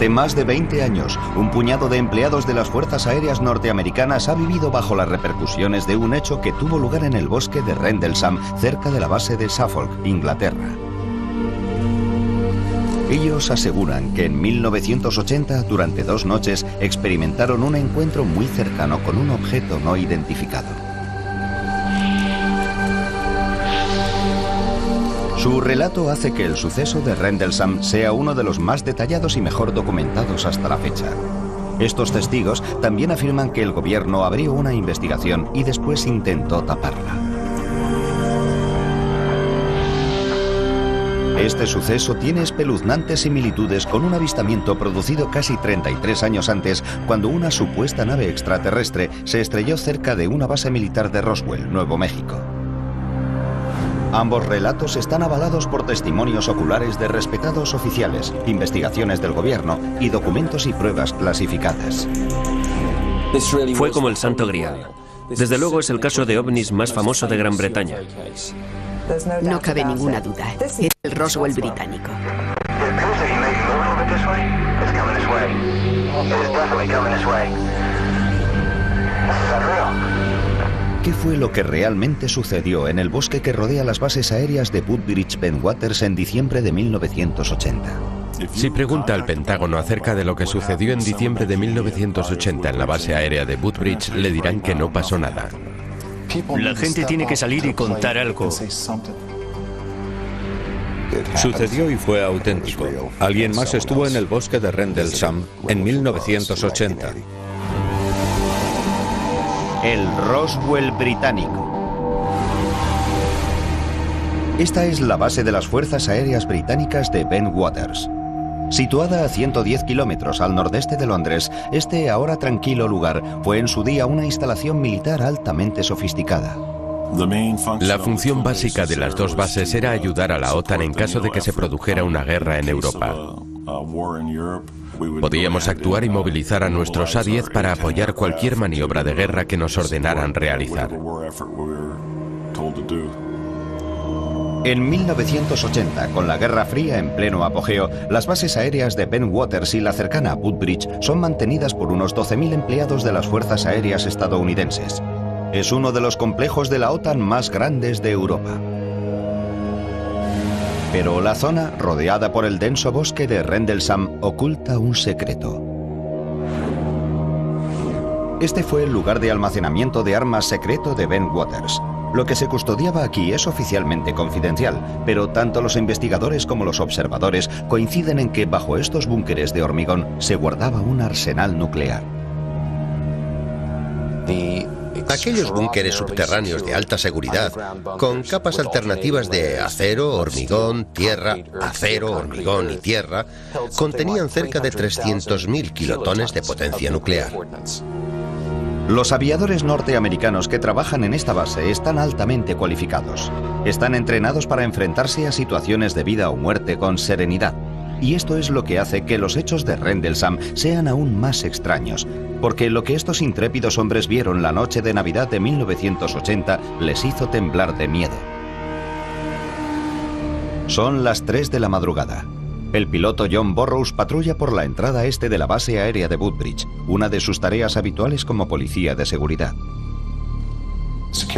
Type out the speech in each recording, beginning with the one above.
Durante más de 20 años, un puñado de empleados de las Fuerzas Aéreas norteamericanas ha vivido bajo las repercusiones de un hecho que tuvo lugar en el bosque de Rendlesham, cerca de la base de Suffolk, Inglaterra. Ellos aseguran que en 1980, durante 2 noches, experimentaron un encuentro muy cercano con un objeto no identificado. Su relato hace que el suceso de Rendlesham sea uno de los más detallados y mejor documentados hasta la fecha. Estos testigos también afirman que el gobierno abrió una investigación y después intentó taparla. Este suceso tiene espeluznantes similitudes con un avistamiento producido casi 33 años antes, cuando una supuesta nave extraterrestre se estrelló cerca de una base militar de Roswell, Nuevo México. Ambos relatos están avalados por testimonios oculares de respetados oficiales, investigaciones del gobierno y documentos y pruebas clasificadas. Fue como el Santo Grial. Desde luego es el caso de ovnis más famoso de Gran Bretaña. No cabe ninguna duda. Es el Roswell británico. ¿Qué fue lo que realmente sucedió en el bosque que rodea las bases aéreas de Woodbridge Bentwaters en diciembre de 1980? Si pregunta al Pentágono acerca de lo que sucedió en diciembre de 1980 en la base aérea de Woodbridge, le dirán que no pasó nada. La gente tiene que salir y contar algo. Sucedió y fue auténtico. Alguien más estuvo en el bosque de Rendlesham en 1980. El Roswell británico. Esta es la base de las Fuerzas Aéreas Británicas de Bentwaters. Situada a 110 kilómetros al nordeste de Londres, este ahora tranquilo lugar fue en su día una instalación militar altamente sofisticada. La función básica de las dos bases era ayudar a la OTAN en caso de que se produjera una guerra en Europa. Podíamos actuar y movilizar a nuestros A-10 para apoyar cualquier maniobra de guerra que nos ordenaran realizar. En 1980, con la Guerra Fría en pleno apogeo, las bases aéreas de Bentwaters y la cercana Woodbridge son mantenidas por unos 12.000 empleados de las Fuerzas Aéreas estadounidenses. Es uno de los complejos de la OTAN más grandes de Europa. Pero la zona, rodeada por el denso bosque de Rendlesham, oculta un secreto. Este fue el lugar de almacenamiento de armas secreto de Bentwaters. Lo que se custodiaba aquí es oficialmente confidencial, pero tanto los investigadores como los observadores coinciden en que bajo estos búnkeres de hormigón se guardaba un arsenal nuclear. Aquellos búnkeres subterráneos de alta seguridad, con capas alternativas de acero, hormigón, tierra, acero, hormigón y tierra, contenían cerca de 300.000 kilotones de potencia nuclear. Los aviadores norteamericanos que trabajan en esta base están altamente cualificados. Están entrenados para enfrentarse a situaciones de vida o muerte con serenidad. Y esto es lo que hace que los hechos de Rendlesham sean aún más extraños, porque lo que estos intrépidos hombres vieron la noche de Navidad de 1980 les hizo temblar de miedo. Son las 3 de la madrugada. El piloto John Burroughs patrulla por la entrada este de la base aérea de Woodbridge, una de sus tareas habituales como policía de seguridad.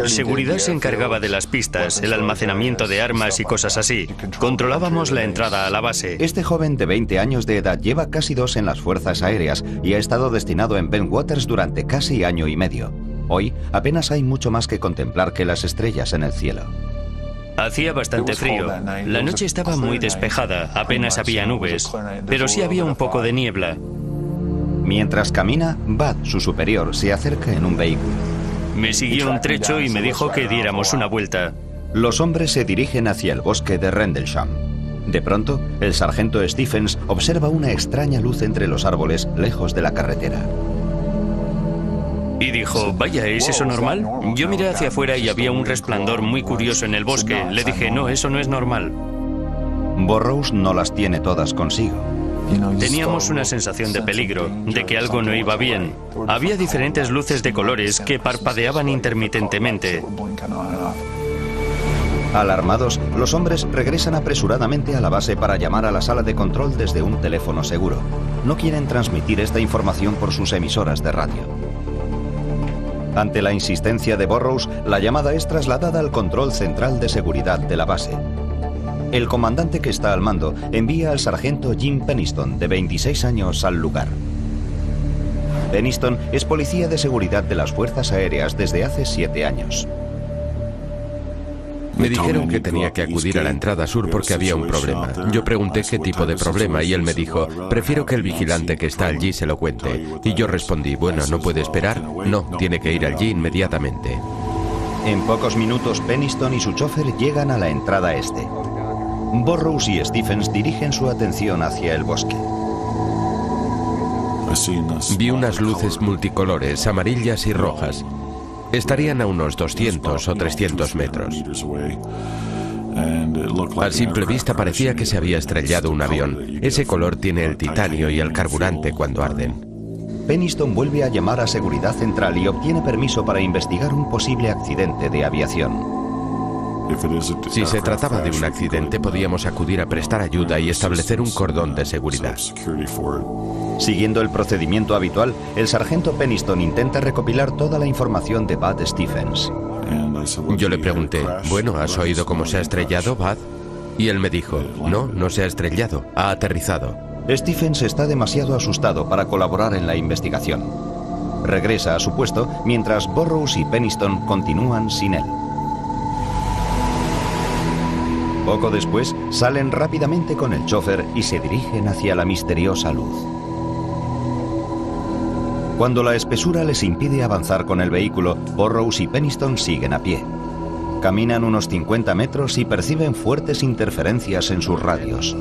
Seguridad se encargaba de las pistas, el almacenamiento de armas y cosas así. Controlábamos la entrada a la base. Este joven de 20 años de edad lleva casi 2 en las Fuerzas Aéreas y ha estado destinado en Bentwaters durante casi año y medio. Hoy apenas hay mucho más que contemplar que las estrellas en el cielo. Hacía bastante frío. La noche estaba muy despejada, apenas había nubes, pero sí había un poco de niebla. Mientras camina, Bud, su superior, se acerca en un vehículo. Me siguió un trecho y me dijo que diéramos una vuelta. Los hombres se dirigen hacia el bosque de Rendlesham. De pronto, el sargento Stephens observa una extraña luz entre los árboles, lejos de la carretera. Y dijo, vaya, ¿es eso normal? Yo miré hacia afuera y había un resplandor muy curioso en el bosque. Le dije, no, eso no es normal. Burroughs no las tiene todas consigo. Teníamos una sensación de peligro, de que algo no iba bien. Había diferentes luces de colores que parpadeaban intermitentemente. Alarmados, los hombres regresan apresuradamente a la base para llamar a la sala de control desde un teléfono seguro. No quieren transmitir esta información por sus emisoras de radio. Ante la insistencia de Burrows, la llamada es trasladada al control central de seguridad de la base. El comandante que está al mando envía al sargento Jim Penniston, de 26 años, al lugar. Penniston es policía de seguridad de las Fuerzas Aéreas desde hace 7 años. Me dijeron que tenía que acudir a la entrada sur porque había un problema. Yo pregunté qué tipo de problema y él me dijo, prefiero que el vigilante que está allí se lo cuente. Y yo respondí, bueno, ¿no puede esperar? No, tiene que ir allí inmediatamente. En pocos minutos, Penniston y su chofer llegan a la entrada este. Burrows y Stephens dirigen su atención hacia el bosque. Vi unas luces multicolores, amarillas y rojas. Estarían a unos 200 o 300 metros. A simple vista parecía que se había estrellado un avión. Ese color tiene el titanio y el carburante cuando arden. Penniston vuelve a llamar a Seguridad Central y obtiene permiso para investigar un posible accidente de aviación. Si se trataba de un accidente, podíamos acudir a prestar ayuda y establecer un cordón de seguridad. Siguiendo el procedimiento habitual, el sargento Penniston intenta recopilar toda la información de Bud Stephens. Yo le pregunté, bueno, ¿has oído cómo se ha estrellado, Bud? Y él me dijo, no se ha estrellado, ha aterrizado. Stephens está demasiado asustado para colaborar en la investigación. Regresa a su puesto mientras Burrows y Penniston continúan sin él. Poco después, salen rápidamente con el chofer y se dirigen hacia la misteriosa luz. Cuando la espesura les impide avanzar con el vehículo, Burrows y Penniston siguen a pie. Caminan unos 50 metros y perciben fuertes interferencias en sus radios.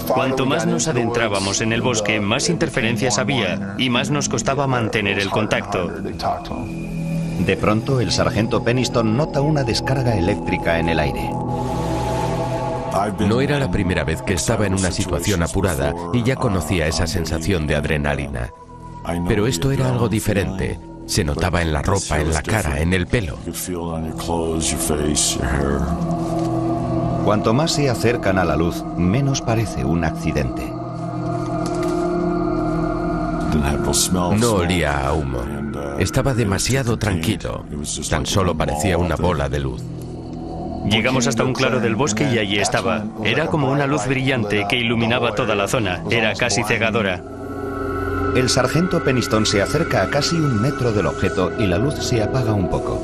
Cuanto más nos adentrábamos en el bosque, más interferencias había y más nos costaba mantener el contacto. De pronto, el sargento Penniston nota una descarga eléctrica en el aire. No era la primera vez que estaba en una situación apurada y ya conocía esa sensación de adrenalina. Pero esto era algo diferente. Se notaba en la ropa, en la cara, en el pelo. Cuanto más se acercan a la luz, menos parece un accidente. No olía a humo. Estaba demasiado tranquilo. Tan solo parecía una bola de luz. Llegamos hasta un claro del bosque y allí estaba. Era como una luz brillante que iluminaba toda la zona. Era casi cegadora. El sargento Penniston se acerca a casi 1 metro del objeto y la luz se apaga un poco.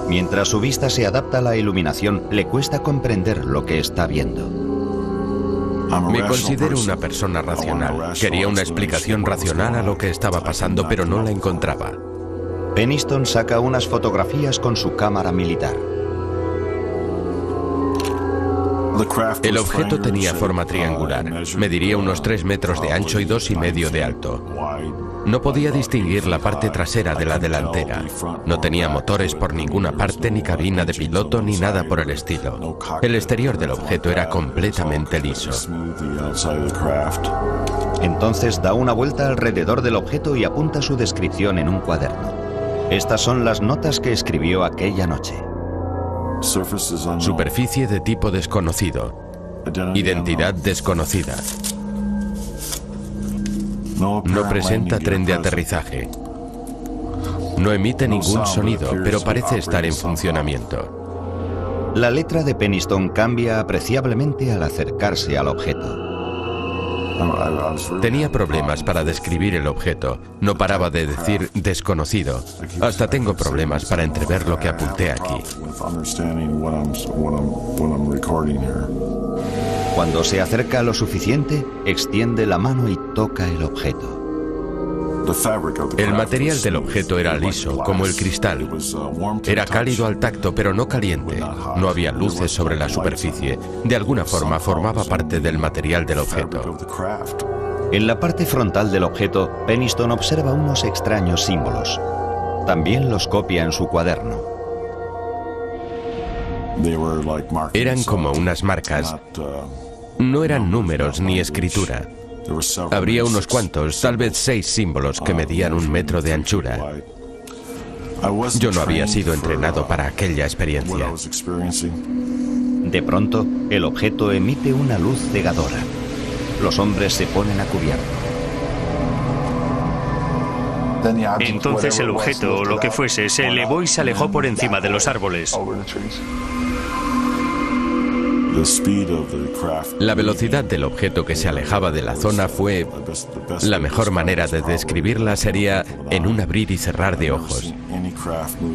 Mientras su vista se adapta a la iluminación, le cuesta comprender lo que está viendo. Me considero una persona racional. Quería una explicación racional a lo que estaba pasando, pero no la encontraba. Penniston saca unas fotografías con su cámara militar. El objeto tenía forma triangular. Mediría unos 3 metros de ancho y 2,5 de alto. No podía distinguir la parte trasera de la delantera. No tenía motores por ninguna parte, ni cabina de piloto, ni nada por el estilo. El exterior del objeto era completamente liso. Entonces da una vuelta alrededor del objeto y apunta su descripción en un cuaderno. Estas son las notas que escribió aquella noche. Superficie de tipo desconocido. Identidad desconocida. No presenta tren de aterrizaje. No emite ningún sonido, pero parece estar en funcionamiento. La letra de Penniston cambia apreciablemente al acercarse al objeto. Tenía problemas para describir el objeto. No paraba de decir desconocido. Hasta tengo problemas para entrever lo que apunté aquí. Cuando se acerca lo suficiente, extiende la mano y toca el objeto. El material del objeto era liso, como el cristal. Era cálido al tacto, pero no caliente. No había luces sobre la superficie. De alguna forma formaba parte del material del objeto. En la parte frontal del objeto, Penniston observa unos extraños símbolos. También los copia en su cuaderno. Eran como unas marcas. No eran números ni escritura. Habría unos cuantos, tal vez 6 símbolos que medían 1 metro de anchura. Yo no había sido entrenado para aquella experiencia. De pronto, el objeto emite una luz cegadora. Los hombres se ponen a cubierto. Entonces el objeto, o lo que fuese, se elevó y se alejó por encima de los árboles. La velocidad del objeto que se alejaba de la zona fue... La mejor manera de describirla sería en un abrir y cerrar de ojos.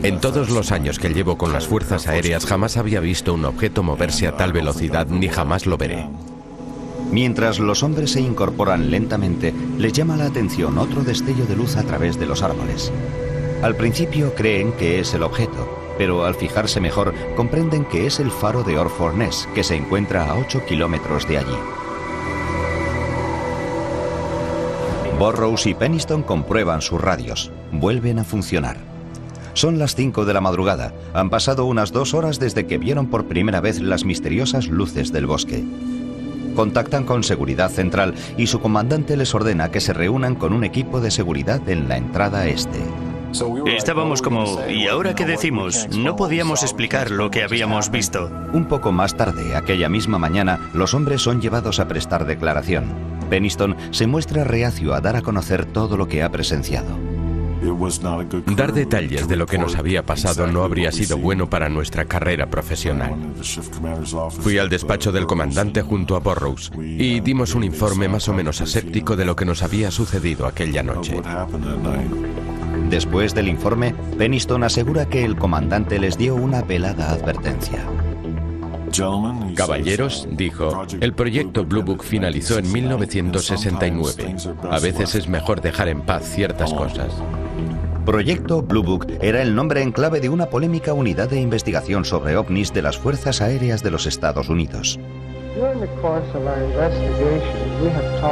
En todos los años que llevo con las fuerzas aéreas jamás había visto un objeto moverse a tal velocidad ni jamás lo veré. Mientras los hombres se incorporan lentamente, les llama la atención otro destello de luz a través de los árboles. Al principio creen que es el objeto, pero al fijarse mejor comprenden que es el faro de Orford Ness, que se encuentra a 8 kilómetros de allí. Burrows y Penniston comprueban sus radios. Vuelven a funcionar. Son las 5 de la madrugada. Han pasado unas 2 horas desde que vieron por primera vez las misteriosas luces del bosque. Contactan con Seguridad Central y su comandante les ordena que se reúnan con un equipo de seguridad en la entrada este. Estábamos como, ¿y ahora qué decimos? No podíamos explicar lo que habíamos visto. Un poco más tarde, aquella misma mañana, los hombres son llevados a prestar declaración. Penniston se muestra reacio a dar a conocer todo lo que ha presenciado. Dar detalles de lo que nos había pasado no habría sido bueno para nuestra carrera profesional. Fui al despacho del comandante junto a Burrows y dimos un informe más o menos aséptico de lo que nos había sucedido aquella noche. Después del informe, Penniston asegura que el comandante les dio una velada advertencia. Caballeros, dijo, el proyecto Blue Book finalizó en 1969. A veces es mejor dejar en paz ciertas cosas. Proyecto Blue Book era el nombre en clave de una polémica unidad de investigación sobre ovnis de las Fuerzas Aéreas de los Estados Unidos.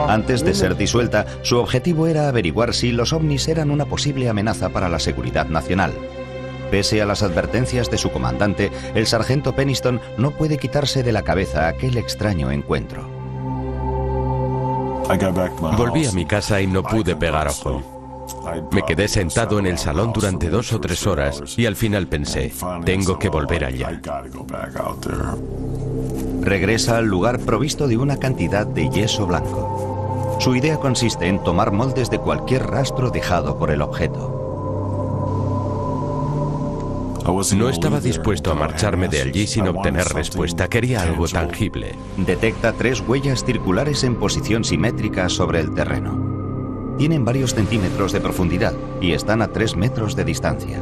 Antes de ser disuelta, su objetivo era averiguar si los ovnis eran una posible amenaza para la seguridad nacional. Pese a las advertencias de su comandante, el sargento Penniston no puede quitarse de la cabeza aquel extraño encuentro. Volví a mi casa y no pude pegar ojo. Me quedé sentado en el salón durante 2 o 3 horas y al final pensé, tengo que volver allá. Regresa al lugar provisto de una cantidad de yeso blanco. Su idea consiste en tomar moldes de cualquier rastro dejado por el objeto. No estaba dispuesto a marcharme de allí sin obtener respuesta. Quería algo tangible. Detecta 3 huellas circulares en posición simétrica sobre el terreno. Tienen varios centímetros de profundidad y están a 3 metros de distancia.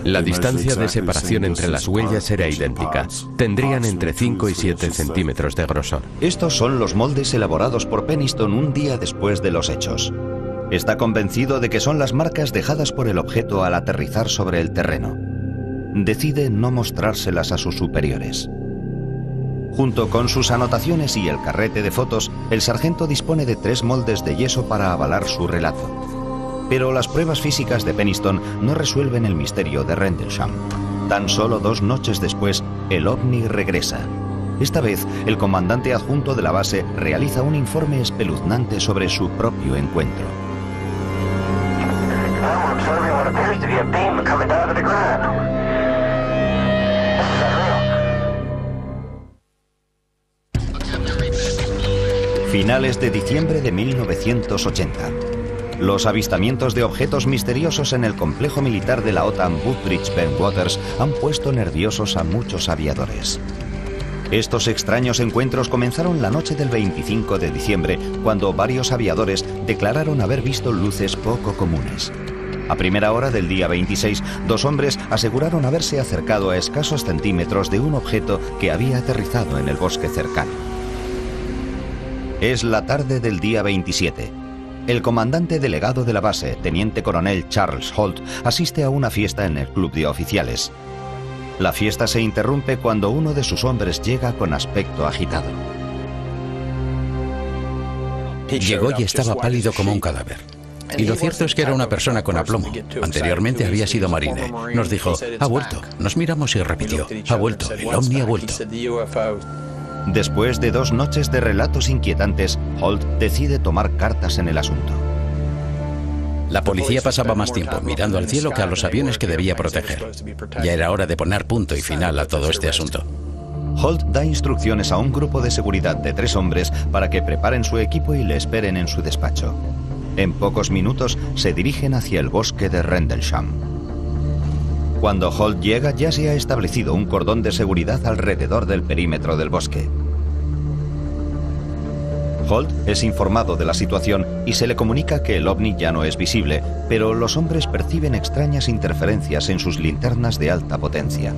La distancia de separación entre las huellas era idéntica. Tendrían entre 5 y 7 centímetros de grosor. Estos son los moldes elaborados por Penniston un día después de los hechos. Está convencido de que son las marcas dejadas por el objeto al aterrizar sobre el terreno. Decide no mostrárselas a sus superiores. Junto con sus anotaciones y el carrete de fotos, el sargento dispone de 3 moldes de yeso para avalar su relato. Pero las pruebas físicas de Penniston no resuelven el misterio de Rendlesham. Tan solo 2 noches después, el ovni regresa. Esta vez, el comandante adjunto de la base realiza un informe espeluznante sobre su propio encuentro. Finales de diciembre de 1980. Los avistamientos de objetos misteriosos en el complejo militar de la OTAN Woodbridge-Bentwaters han puesto nerviosos a muchos aviadores. Estos extraños encuentros comenzaron la noche del 25 de diciembre, cuando varios aviadores declararon haber visto luces poco comunes. A primera hora del día 26, 2 hombres aseguraron haberse acercado a escasos centímetros de un objeto que había aterrizado en el bosque cercano. Es la tarde del día 27. El comandante delegado de la base, teniente coronel Charles Holt, asiste a una fiesta en el club de oficiales. La fiesta se interrumpe cuando uno de sus hombres llega con aspecto agitado. Llegó y estaba pálido como un cadáver. Y lo cierto es que era una persona con aplomo. Anteriormente había sido marine. Nos dijo, ha vuelto. Nos miramos y repitió, ha vuelto, el ovni ha vuelto. Después de 2 noches de relatos inquietantes, Holt decide tomar cartas en el asunto. La policía pasaba más tiempo mirando al cielo que a los aviones que debía proteger. Ya era hora de poner punto y final a todo este asunto. Holt da instrucciones a un grupo de seguridad de 3 hombres para que preparen su equipo y le esperen en su despacho. En pocos minutos se dirigen hacia el bosque de Rendlesham. Cuando Holt llega, ya se ha establecido un cordón de seguridad alrededor del perímetro del bosque. Holt es informado de la situación y se le comunica que el ovni ya no es visible, pero los hombres perciben extrañas interferencias en sus linternas de alta potencia.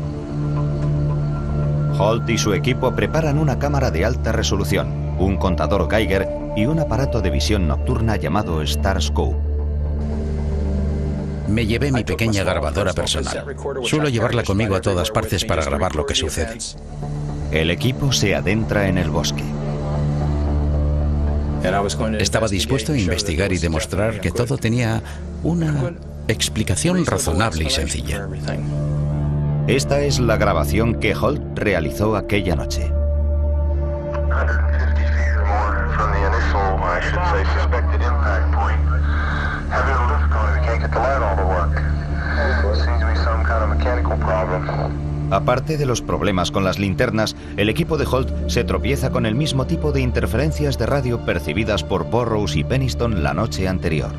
Holt y su equipo preparan una cámara de alta resolución, un contador Geiger y un aparato de visión nocturna llamado Starscope. Me llevé mi pequeña grabadora personal. Suelo llevarla conmigo a todas partes para grabar lo que sucede. El equipo se adentra en el bosque. Estaba dispuesto a investigar y demostrar que todo tenía una explicación razonable y sencilla. Esta es la grabación que Holt realizó aquella noche. Aparte de los problemas con las linternas, el equipo de Holt se tropieza con el mismo tipo de interferencias de radio percibidas por Burroughs y Penniston la noche anterior.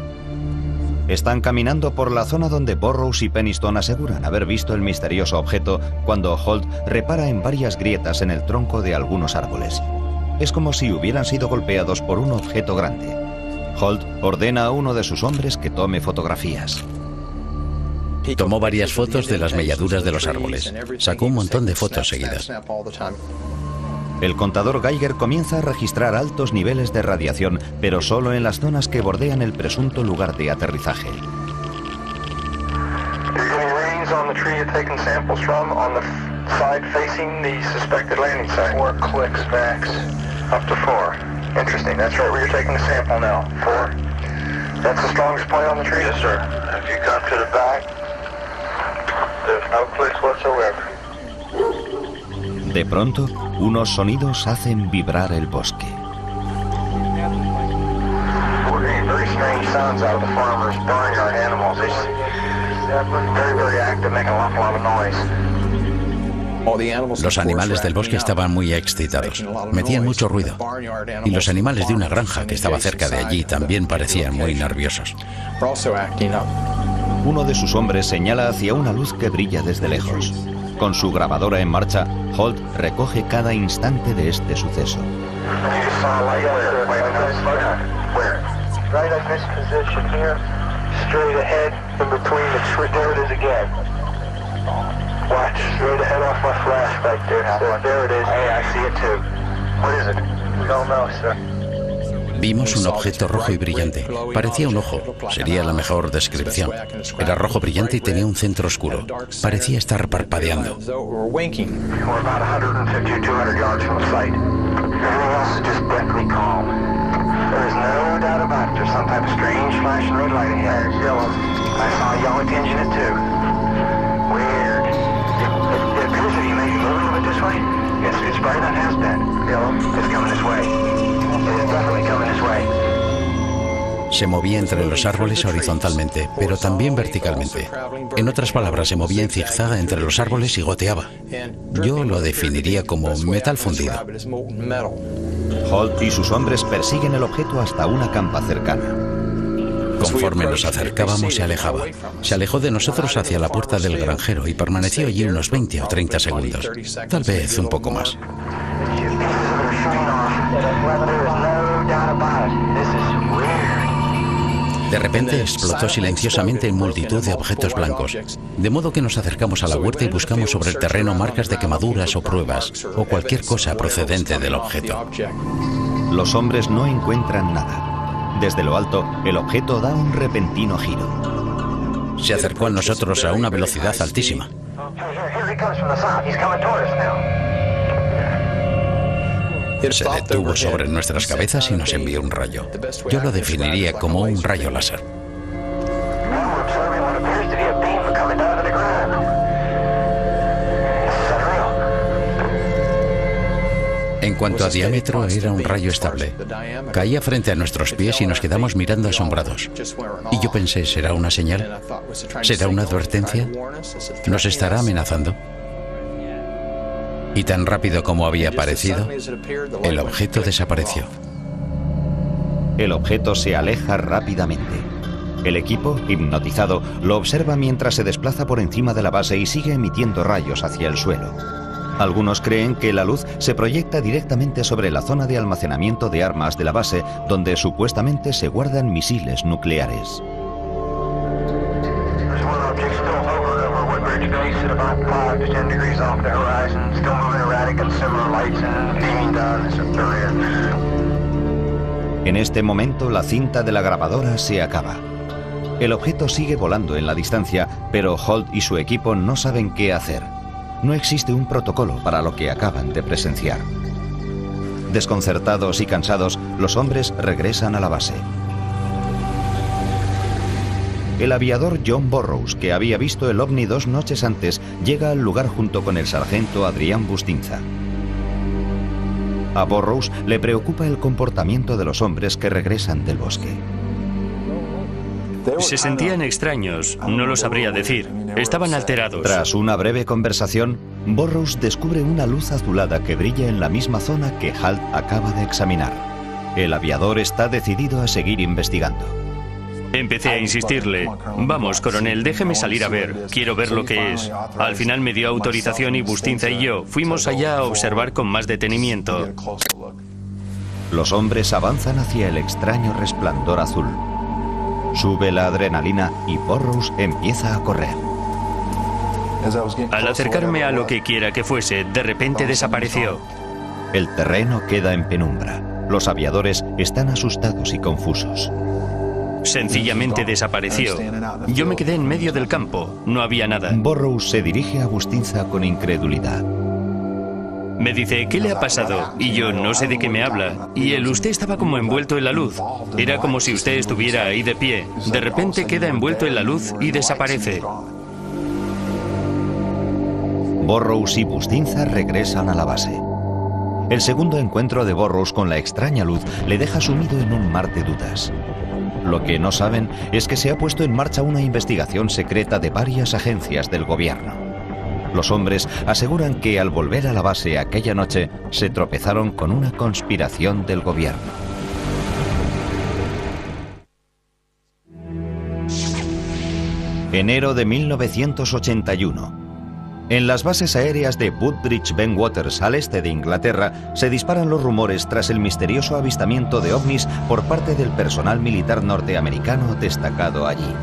Están caminando por la zona donde Burroughs y Penniston aseguran haber visto el misterioso objeto cuando Holt repara en varias grietas en el tronco de algunos árboles. Es como si hubieran sido golpeados por un objeto grande. Holt ordena a uno de sus hombres que tome fotografías. Tomó varias fotos de las melladuras de los árboles. Sacó un montón de fotos seguidas. El contador Geiger comienza a registrar altos niveles de radiación, pero solo en las zonas que bordean el presunto lugar de aterrizaje. De pronto, unos sonidos hacen vibrar el bosque. Los animales del bosque estaban muy excitados, metían mucho ruido. Y los animales de una granja que estaba cerca de allí también parecían muy nerviosos. Uno de sus hombres señala hacia una luz que brilla desde lejos. Con su grabadora en marcha, Holt recoge cada instante de este suceso. Vimos un objeto rojo y brillante. Parecía un ojo, sería la mejor descripción. Era rojo brillante y tenía un centro oscuro. Parecía estar parpadeando. Se movía entre los árboles horizontalmente, pero también verticalmente. En otras palabras, se movía en zigzag entre los árboles y goteaba. Yo lo definiría como metal fundido. Holt y sus hombres persiguen el objeto hasta una campa cercana. Conforme nos acercábamos, se alejaba. Se alejó de nosotros hacia la puerta del granjero y permaneció allí unos 20 o 30 segundos. Tal vez un poco más. De repente explotó silenciosamente en multitud de objetos blancos, de modo que nos acercamos a la huerta y buscamos sobre el terreno marcas de quemaduras o pruebas, o cualquier cosa procedente del objeto. Los hombres no encuentran nada. Desde lo alto, el objeto da un repentino giro. Se acercó a nosotros a una velocidad altísima. Se detuvo sobre nuestras cabezas y nos envió un rayo. Yo lo definiría como un rayo láser. En cuanto a diámetro, era un rayo estable. Caía frente a nuestros pies y nos quedamos mirando asombrados. Y yo pensé, ¿será una señal? ¿Será una advertencia? ¿Nos estará amenazando? Y tan rápido como había aparecido, el objeto desapareció. El objeto se aleja rápidamente. El equipo, hipnotizado, lo observa mientras se desplaza por encima de la base y sigue emitiendo rayos hacia el suelo. Algunos creen que la luz se proyecta directamente sobre la zona de almacenamiento de armas de la base, donde supuestamente se guardan misiles nucleares. En este momento, la cinta de la grabadora se acaba. El objeto sigue volando en la distancia, pero Holt y su equipo no saben qué hacer. No existe un protocolo para lo que acaban de presenciar. Desconcertados y cansados, los hombres regresan a la base. El aviador John Burroughs, que había visto el ovni 2 noches antes, llega al lugar junto con el sargento Adrián Bustinza. A Burroughs le preocupa el comportamiento de los hombres que regresan del bosque. Se sentían extraños, no lo sabría decir. Estaban alterados. Tras una breve conversación, Burroughs descubre una luz azulada que brilla en la misma zona que Halt acaba de examinar. El aviador está decidido a seguir investigando. Empecé a insistirle, vamos, coronel, déjeme salir a ver, quiero ver lo que es. Al final me dio autorización y Bustinza y yo fuimos allá a observar con más detenimiento. Los hombres avanzan hacia el extraño resplandor azul. Sube la adrenalina y Burroughs empieza a correr. Al acercarme a lo que quiera que fuese, de repente desapareció. El terreno queda en penumbra. Los aviadores están asustados y confusos. Sencillamente desapareció. Yo me quedé en medio del campo, no había nada. Burroughs se dirige a Bustinza con incredulidad. Me dice, ¿qué le ha pasado? Y yo, no sé de qué me habla. Y usted estaba como envuelto en la luz. Era como si usted estuviera ahí de pie. De repente queda envuelto en la luz y desaparece. Burroughs y Bustinza regresan a la base. El segundo encuentro de Burroughs con la extraña luz le deja sumido en un mar de dudas. Lo que no saben es que se ha puesto en marcha una investigación secreta de varias agencias del gobierno. Los hombres aseguran que al volver a la base aquella noche se tropezaron con una conspiración del gobierno. Enero de 1981. En las bases aéreas de Woodbridge-Bentwaters, al este de Inglaterra, se disparan los rumores tras el misterioso avistamiento de ovnis por parte del personal militar norteamericano destacado allí.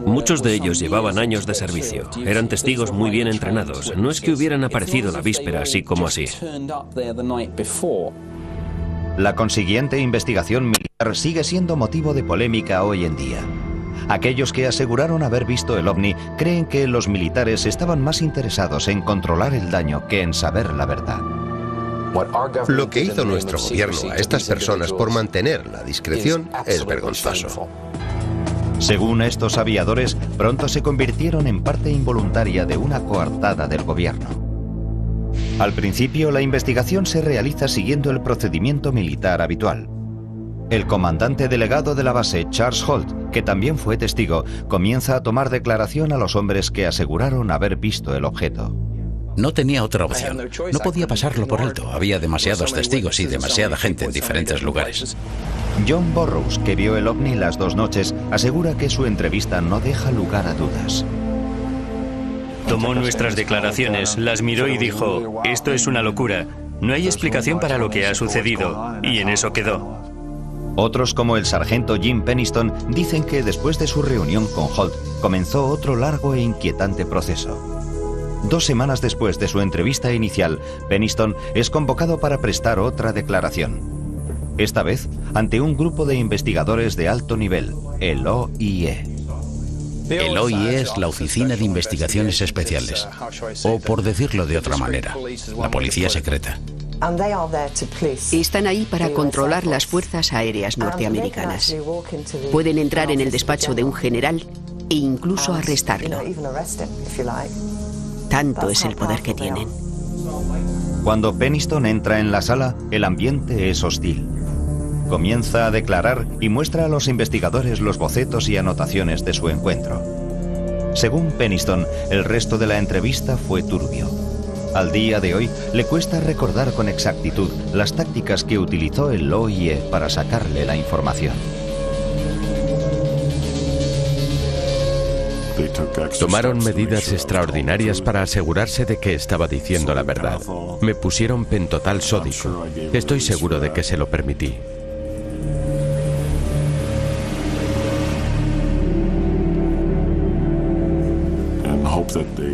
Muchos de ellos llevaban años de servicio. Eran testigos muy bien entrenados. No es que hubieran aparecido la víspera así como así. La consiguiente investigación militar sigue siendo motivo de polémica hoy en día. Aquellos que aseguraron haber visto el ovni creen que los militares estaban más interesados en controlar el daño que en saber la verdad. Lo que hizo nuestro gobierno a estas personas por mantener la discreción es vergonzoso. Según estos aviadores, pronto se convirtieron en parte involuntaria de una coartada del gobierno. Al principio, la investigación se realiza siguiendo el procedimiento militar habitual. El comandante delegado de la base, Charles Holt, que también fue testigo, comienza a tomar declaración a los hombres que aseguraron haber visto el objeto. No tenía otra opción. No podía pasarlo por alto. Había demasiados testigos y demasiada gente en diferentes lugares. John Burroughs, que vio el ovni las 2 noches, asegura que su entrevista no deja lugar a dudas. Tomó nuestras declaraciones, las miró y dijo, esto es una locura. No hay explicación para lo que ha sucedido. Y en eso quedó. Otros, como el sargento Jim Penniston, dicen que después de su reunión con Holt, comenzó otro largo e inquietante proceso. 2 semanas después de su entrevista inicial, Penniston es convocado para prestar otra declaración. Esta vez, ante un grupo de investigadores de alto nivel, el OIE. El OIE es la Oficina de Investigaciones Especiales, o por decirlo de otra manera, la policía secreta. Están ahí para controlar las fuerzas aéreas norteamericanas. Pueden entrar en el despacho de un general e incluso arrestarlo. Tanto es el poder que tienen. Cuando Peniston entra en la sala, el ambiente es hostil. Comienza a declarar y muestra a los investigadores los bocetos y anotaciones de su encuentro. Según Peniston, el resto de la entrevista fue turbio. Al día de hoy, le cuesta recordar con exactitud las tácticas que utilizó el OIE para sacarle la información. Tomaron medidas extraordinarias para asegurarse de que estaba diciendo la verdad. Me pusieron pentotal sódico. Estoy seguro de que se lo permití.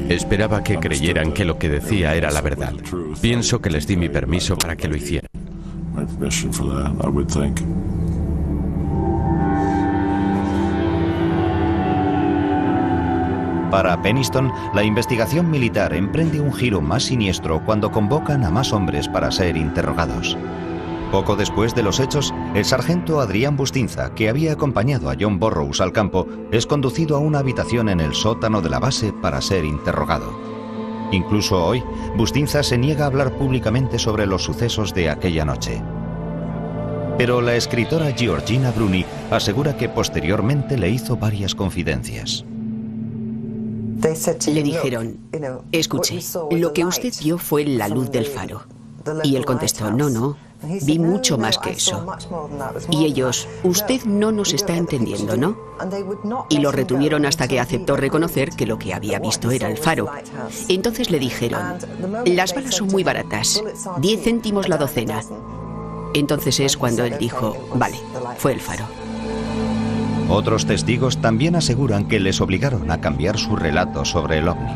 Esperaba que creyeran que lo que decía era la verdad. Pienso que les di mi permiso para que lo hicieran. Para Peniston, la investigación militar emprende un giro más siniestro cuando convocan a más hombres para ser interrogados. Poco después de los hechos, el sargento Adrián Bustinza, que había acompañado a John Burroughs al campo, es conducido a una habitación en el sótano de la base para ser interrogado. Incluso hoy, Bustinza se niega a hablar públicamente sobre los sucesos de aquella noche. Pero la escritora Georgina Bruni asegura que posteriormente le hizo varias confidencias. Le dijeron, escuche, lo que usted vio fue la luz del faro. Y él contestó, no, vi mucho más que eso. Y ellos, usted no nos está entendiendo, ¿no? Y lo retuvieron hasta que aceptó reconocer que lo que había visto era el faro. Entonces le dijeron, las balas son muy baratas, 10 céntimos la docena. Entonces es cuando él dijo, vale, fue el faro. Otros testigos también aseguran que les obligaron a cambiar su relato sobre el ovni.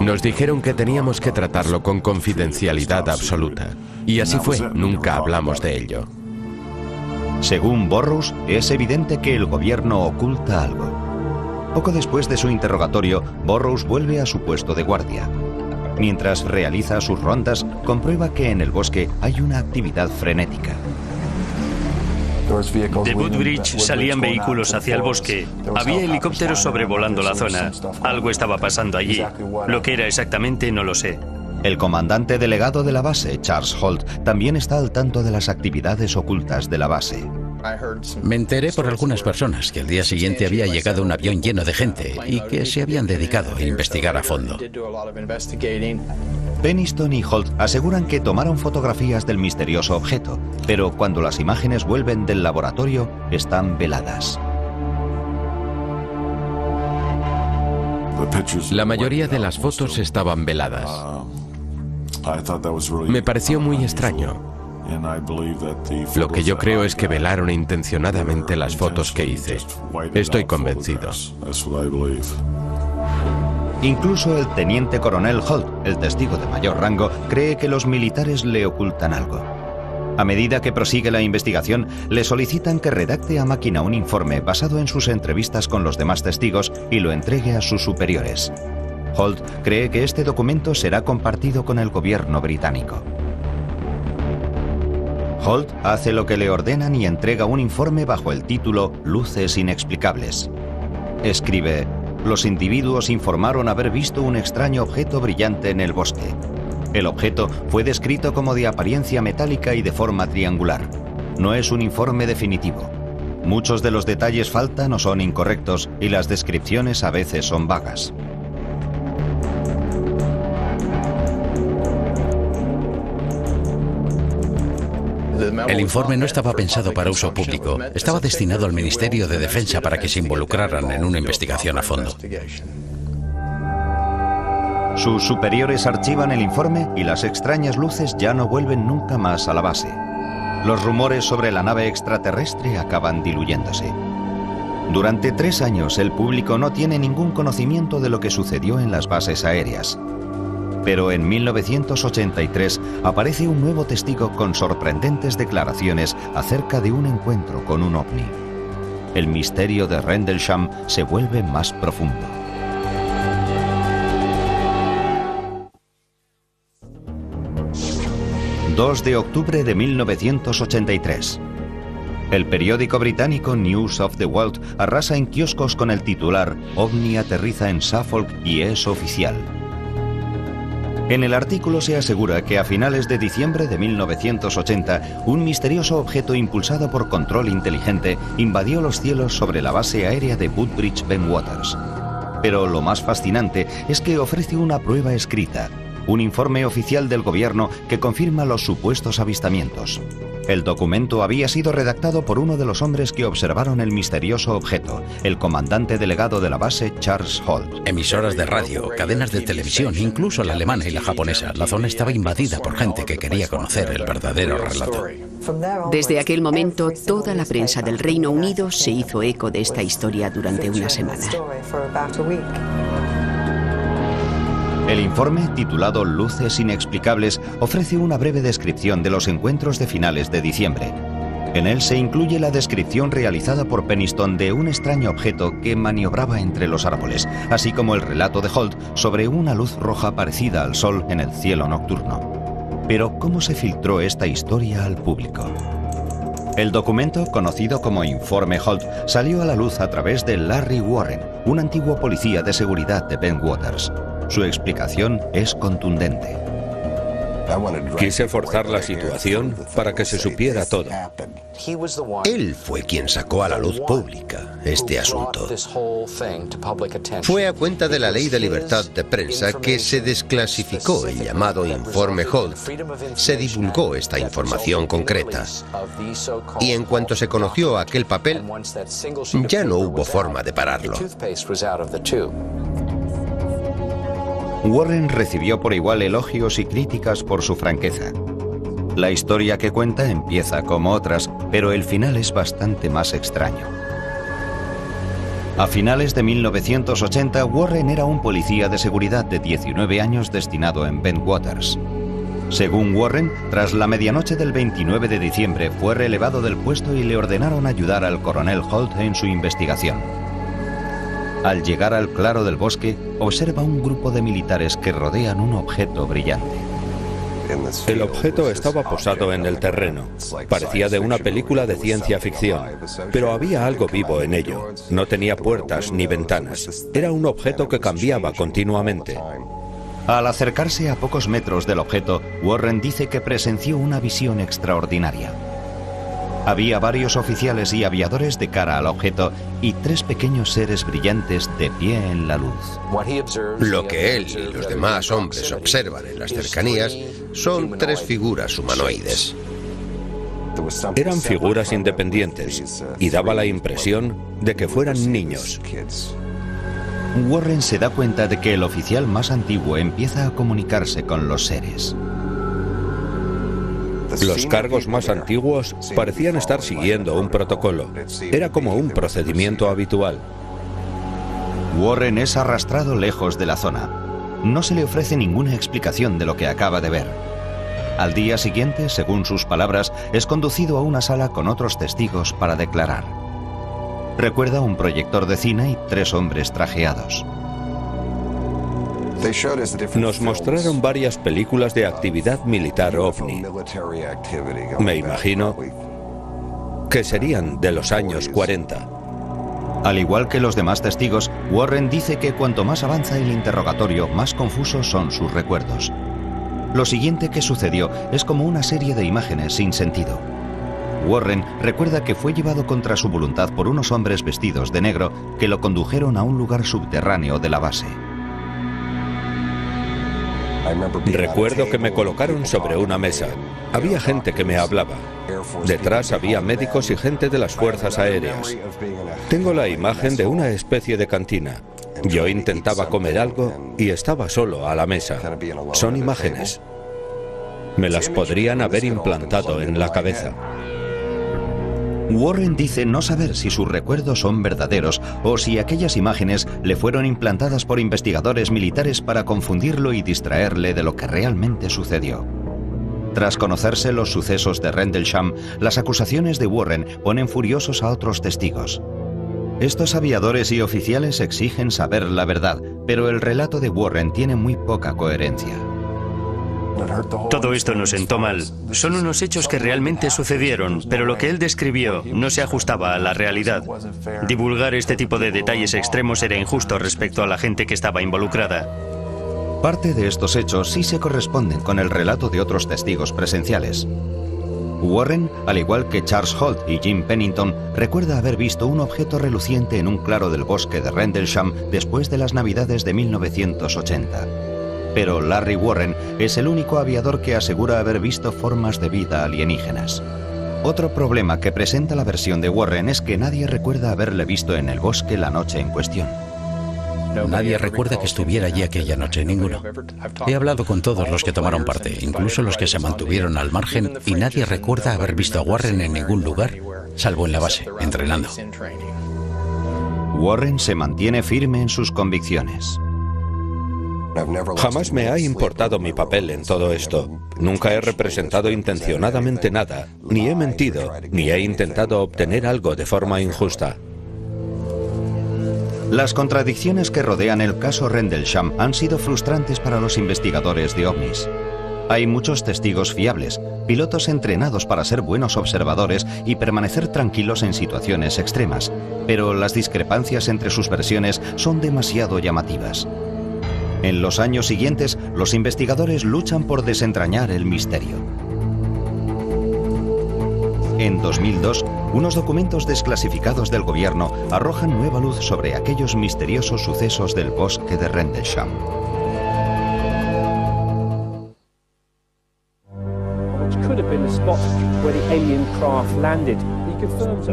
Nos dijeron que teníamos que tratarlo con confidencialidad absoluta. Y así fue, nunca hablamos de ello. Según Burroughs, es evidente que el gobierno oculta algo. Poco después de su interrogatorio, Burroughs vuelve a su puesto de guardia. Mientras realiza sus rondas, comprueba que en el bosque hay una actividad frenética. De Woodbridge salían vehículos hacia el bosque. Había helicópteros sobrevolando la zona. Algo estaba pasando allí. Lo que era exactamente no lo sé. El comandante delegado de la base, Charles Holt, también está al tanto de las actividades ocultas de la base. Me enteré por algunas personas que al día siguiente había llegado un avión lleno de gente y que se habían dedicado a investigar a fondo. Peniston y Holt aseguran que tomaron fotografías del misterioso objeto, pero cuando las imágenes vuelven del laboratorio, están veladas. La mayoría de las fotos estaban veladas. Me pareció muy extraño. Lo que yo creo es que velaron intencionadamente las fotos que hice. Estoy convencido. Incluso el teniente coronel Holt, el testigo de mayor rango, cree que los militares le ocultan algo. A medida que prosigue la investigación, le solicitan que redacte a máquina un informe basado en sus entrevistas con los demás testigos y lo entregue a sus superiores. Holt cree que este documento será compartido con el gobierno británico. Holt hace lo que le ordenan y entrega un informe bajo el título Luces inexplicables. Escribe: los individuos informaron haber visto un extraño objeto brillante en el bosque. El objeto fue descrito como de apariencia metálica y de forma triangular. No es un informe definitivo. Muchos de los detalles faltan o son incorrectos y las descripciones a veces son vagas. El informe no estaba pensado para uso público. Estaba destinado al Ministerio de Defensa para que se involucraran en una investigación a fondo. Sus superiores archivan el informe y las extrañas luces ya no vuelven nunca más a la base. Los rumores sobre la nave extraterrestre acaban diluyéndose. Durante 3 años el público no tiene ningún conocimiento de lo que sucedió en las bases aéreas. Pero en 1983 aparece un nuevo testigo con sorprendentes declaraciones acerca de un encuentro con un ovni. El misterio de Rendlesham se vuelve más profundo. ...2 de octubre de 1983. El periódico británico News of the World arrasa en kioscos con el titular: OVNI aterriza en Suffolk y es oficial. En el artículo se asegura que a finales de diciembre de 1980, un misterioso objeto impulsado por control inteligente invadió los cielos sobre la base aérea de Woodbridge Bentwaters. Pero lo más fascinante es que ofrece una prueba escrita, un informe oficial del gobierno que confirma los supuestos avistamientos. El documento había sido redactado por uno de los hombres que observaron el misterioso objeto, el comandante delegado de la base, Charles Holt. Emisoras de radio, cadenas de televisión, incluso la alemana y la japonesa. La zona estaba invadida por gente que quería conocer el verdadero relato. Desde aquel momento, toda la prensa del Reino Unido se hizo eco de esta historia durante una semana. El informe, titulado Luces Inexplicables, ofrece una breve descripción de los encuentros de finales de diciembre. En él se incluye la descripción realizada por Penniston de un extraño objeto que maniobraba entre los árboles, así como el relato de Holt sobre una luz roja parecida al sol en el cielo nocturno. Pero, ¿cómo se filtró esta historia al público? El documento, conocido como Informe Holt, salió a la luz a través de Larry Warren, un antiguo policía de seguridad de Bentwaters. Su explicación es contundente. Quise forzar la situación para que se supiera todo. Él fue quien sacó a la luz pública este asunto. Fue a cuenta de la Ley de Libertad de Prensa que se desclasificó el llamado Informe Holt. Se divulgó esta información concreta. Y en cuanto se conoció aquel papel, ya no hubo forma de pararlo. Warren recibió por igual elogios y críticas por su franqueza. La historia que cuenta empieza como otras, pero el final es bastante más extraño. A finales de 1980, Warren era un policía de seguridad de 19 años destinado en Bentwaters. Según Warren, tras la medianoche del 29 de diciembre fue relevado del puesto y le ordenaron ayudar al coronel Holt en su investigación. Al llegar al claro del bosque, observa un grupo de militares que rodean un objeto brillante. El objeto estaba posado en el terreno. Parecía de una película de ciencia ficción, pero había algo vivo en ello. No tenía puertas ni ventanas. Era un objeto que cambiaba continuamente. Al acercarse a pocos metros del objeto, Warren dice que presenció una visión extraordinaria. Había varios oficiales y aviadores de cara al objeto y 3 pequeños seres brillantes de pie en la luz. Lo que él y los demás hombres observan en las cercanías son 3 figuras humanoides. Eran figuras independientes y daba la impresión de que fueran niños. Warren se da cuenta de que el oficial más antiguo empieza a comunicarse con los seres. Los cargos más antiguos parecían estar siguiendo un protocolo. Era como un procedimiento habitual. Warren es arrastrado lejos de la zona. No se le ofrece ninguna explicación de lo que acaba de ver. Al día siguiente, según sus palabras, es conducido a una sala con otros testigos para declarar. Recuerda un proyector de cine y 3 hombres trajeados. Nos mostraron varias películas de actividad militar ovni. Me imagino que serían de los años 40. Al igual que los demás testigos, Warren dice que cuanto más avanza el interrogatorio, más confusos son sus recuerdos. Lo siguiente que sucedió es como una serie de imágenes sin sentido. Warren recuerda que fue llevado contra su voluntad por unos hombres vestidos de negro que lo condujeron a un lugar subterráneo de la base. Recuerdo que me colocaron sobre una mesa. Había gente que me hablaba. Detrás había médicos y gente de las fuerzas aéreas. Tengo la imagen de una especie de cantina. Yo intentaba comer algo y estaba solo a la mesa. Son imágenes. Me las podrían haber implantado en la cabeza. Warren dice no saber si sus recuerdos son verdaderos o si aquellas imágenes le fueron implantadas por investigadores militares para confundirlo y distraerle de lo que realmente sucedió. Tras conocerse los sucesos de Rendlesham, las acusaciones de Warren ponen furiosos a otros testigos. Estos aviadores y oficiales exigen saber la verdad, pero el relato de Warren tiene muy poca coherencia. Todo esto nos sentó mal. Son unos hechos que realmente sucedieron, pero lo que él describió no se ajustaba a la realidad. Divulgar este tipo de detalles extremos era injusto respecto a la gente que estaba involucrada. Parte de estos hechos sí se corresponden con el relato de otros testigos presenciales. Warren, al igual que Charles Holt y Jim Pennington, recuerda haber visto un objeto reluciente en un claro del bosque de Rendlesham después de las Navidades de 1980. Pero Larry Warren es el único aviador que asegura haber visto formas de vida alienígenas. Otro problema que presenta la versión de Warren es que nadie recuerda haberle visto en el bosque la noche en cuestión. Nadie recuerda que estuviera allí aquella noche, ninguno. He hablado con todos los que tomaron parte, incluso los que se mantuvieron al margen, y nadie recuerda haber visto a Warren en ningún lugar, salvo en la base, entrenando. Warren se mantiene firme en sus convicciones. Jamás me ha importado mi papel en todo esto. Nunca he representado intencionadamente nada, ni he mentido, ni he intentado obtener algo de forma injusta. Las contradicciones que rodean el caso Rendlesham han sido frustrantes para los investigadores de ovnis. Hay muchos testigos fiables, pilotos entrenados para ser buenos observadores y permanecer tranquilos en situaciones extremas, pero las discrepancias entre sus versiones son demasiado llamativas. En los años siguientes, los investigadores luchan por desentrañar el misterio. En 2002, unos documentos desclasificados del gobierno arrojan nueva luz sobre aquellos misteriosos sucesos del bosque de Rendlesham.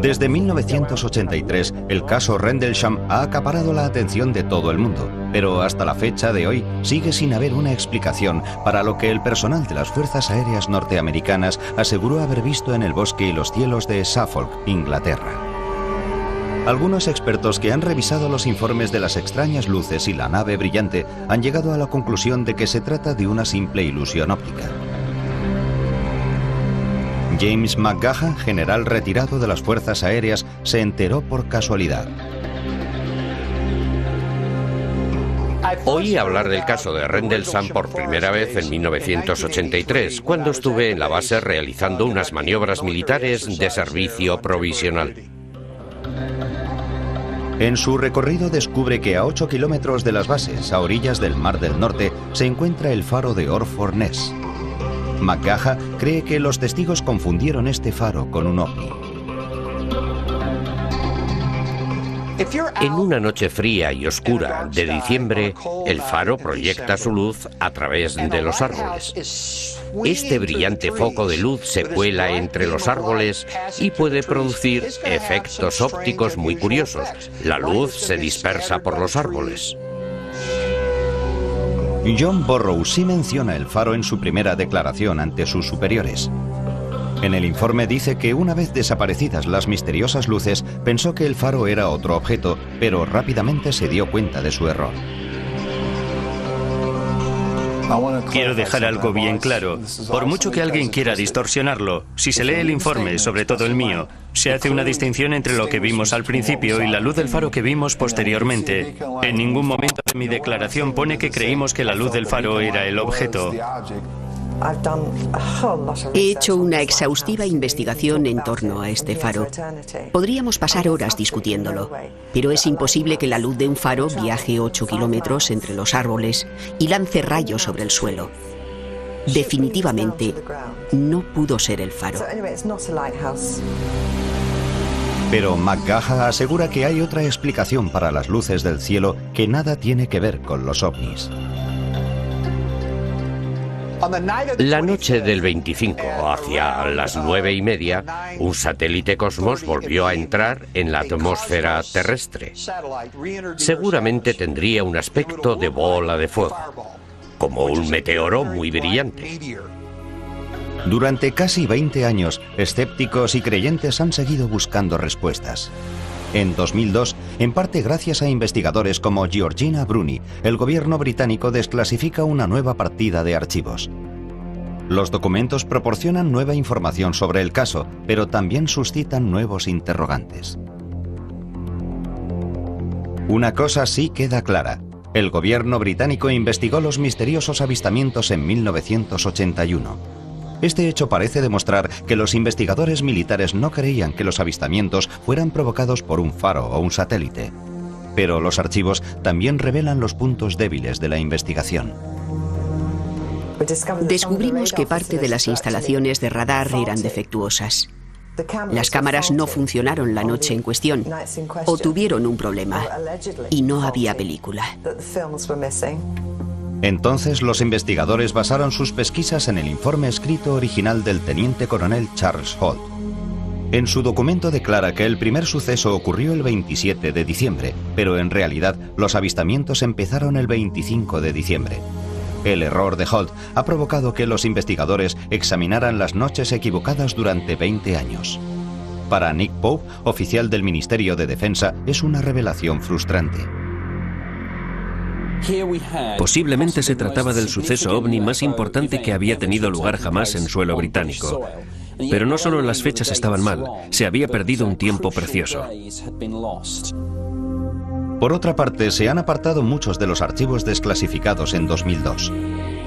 Desde 1983, el caso Rendlesham ha acaparado la atención de todo el mundo, pero hasta la fecha de hoy sigue sin haber una explicación para lo que el personal de las Fuerzas Aéreas norteamericanas aseguró haber visto en el bosque y los cielos de Suffolk, Inglaterra. Algunos expertos que han revisado los informes de las extrañas luces y la nave brillante han llegado a la conclusión de que se trata de una simple ilusión óptica. James McGaha, general retirado de las Fuerzas Aéreas, se enteró por casualidad. Oí hablar del caso de Rendlesham por primera vez en 1983, cuando estuve en la base realizando unas maniobras militares de servicio provisional. En su recorrido descubre que a 8 kilómetros de las bases, a orillas del Mar del Norte, se encuentra el faro de Orford Ness. McGaha cree que los testigos confundieron este faro con un ovni. En una noche fría y oscura de diciembre, el faro proyecta su luz a través de los árboles. Este brillante foco de luz se cuela entre los árboles y puede producir efectos ópticos muy curiosos. La luz se dispersa por los árboles. John Burroughs sí menciona el faro en su primera declaración ante sus superiores. En el informe dice que una vez desaparecidas las misteriosas luces, pensó que el faro era otro objeto, pero rápidamente se dio cuenta de su error. Quiero dejar algo bien claro. Por mucho que alguien quiera distorsionarlo, si se lee el informe, sobre todo el mío, se hace una distinción entre lo que vimos al principio y la luz del faro que vimos posteriormente. En ningún momento de mi declaración pone que creímos que la luz del faro era el objeto. He hecho una exhaustiva investigación en torno a este faro. Podríamos pasar horas discutiéndolo, pero es imposible que la luz de un faro viaje 8 kilómetros entre los árboles y lance rayos sobre el suelo. Definitivamente, no pudo ser el faro. Pero McGaha asegura que hay otra explicación para las luces del cielo que nada tiene que ver con los ovnis. La noche del 25, hacia las 9:30, un satélite Cosmos volvió a entrar en la atmósfera terrestre. Seguramente tendría un aspecto de bola de fuego, como un meteoro muy brillante. Durante casi 20 años, escépticos y creyentes han seguido buscando respuestas. En 2002, en parte gracias a investigadores como Georgina Bruni, el gobierno británico desclasifica una nueva partida de archivos. Los documentos proporcionan nueva información sobre el caso, pero también suscitan nuevos interrogantes. Una cosa sí queda clara. El gobierno británico investigó los misteriosos avistamientos en 1981. Este hecho parece demostrar que los investigadores militares no creían que los avistamientos fueran provocados por un faro o un satélite. Pero los archivos también revelan los puntos débiles de la investigación. Descubrimos que parte de las instalaciones de radar eran defectuosas. Las cámaras no funcionaron la noche en cuestión o tuvieron un problema y no había película. Entonces los investigadores basaron sus pesquisas en el informe escrito original del teniente coronel Charles Holt. En su documento declara que el primer suceso ocurrió el 27 de diciembre, pero en realidad los avistamientos empezaron el 25 de diciembre. El error de Holt ha provocado que los investigadores examinaran las noches equivocadas durante 20 años. Para Nick Pope, oficial del Ministerio de Defensa, es una revelación frustrante. Posiblemente se trataba del suceso ovni más importante que había tenido lugar jamás en suelo británico. Pero no solo las fechas estaban mal, se había perdido un tiempo precioso. Por otra parte, se han apartado muchos de los archivos desclasificados en 2002.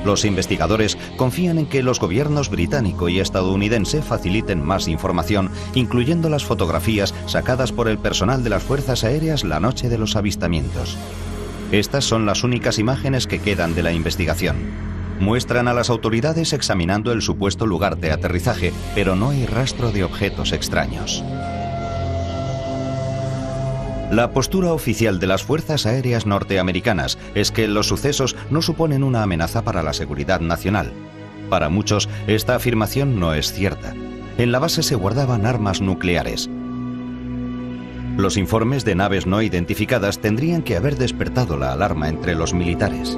Los investigadores confían en que los gobiernos británico y estadounidense faciliten más información, incluyendo las fotografías sacadas por el personal de las Fuerzas Aéreas la noche de los avistamientos. Estas son las únicas imágenes que quedan de la investigación. Muestran a las autoridades examinando el supuesto lugar de aterrizaje, pero no hay rastro de objetos extraños. La postura oficial de las Fuerzas Aéreas norteamericanas es que los sucesos no suponen una amenaza para la seguridad nacional. Para muchos, esta afirmación no es cierta. En la base se guardaban armas nucleares. Los informes de naves no identificadas tendrían que haber despertado la alarma entre los militares.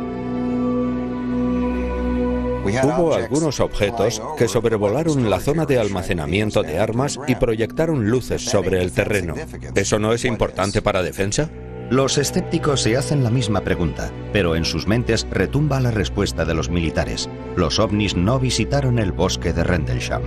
Hubo algunos objetos que sobrevolaron la zona de almacenamiento de armas y proyectaron luces sobre el terreno. ¿Eso no es importante para defensa? Los escépticos se hacen la misma pregunta, pero en sus mentes retumba la respuesta de los militares. Los ovnis no visitaron el bosque de Rendlesham.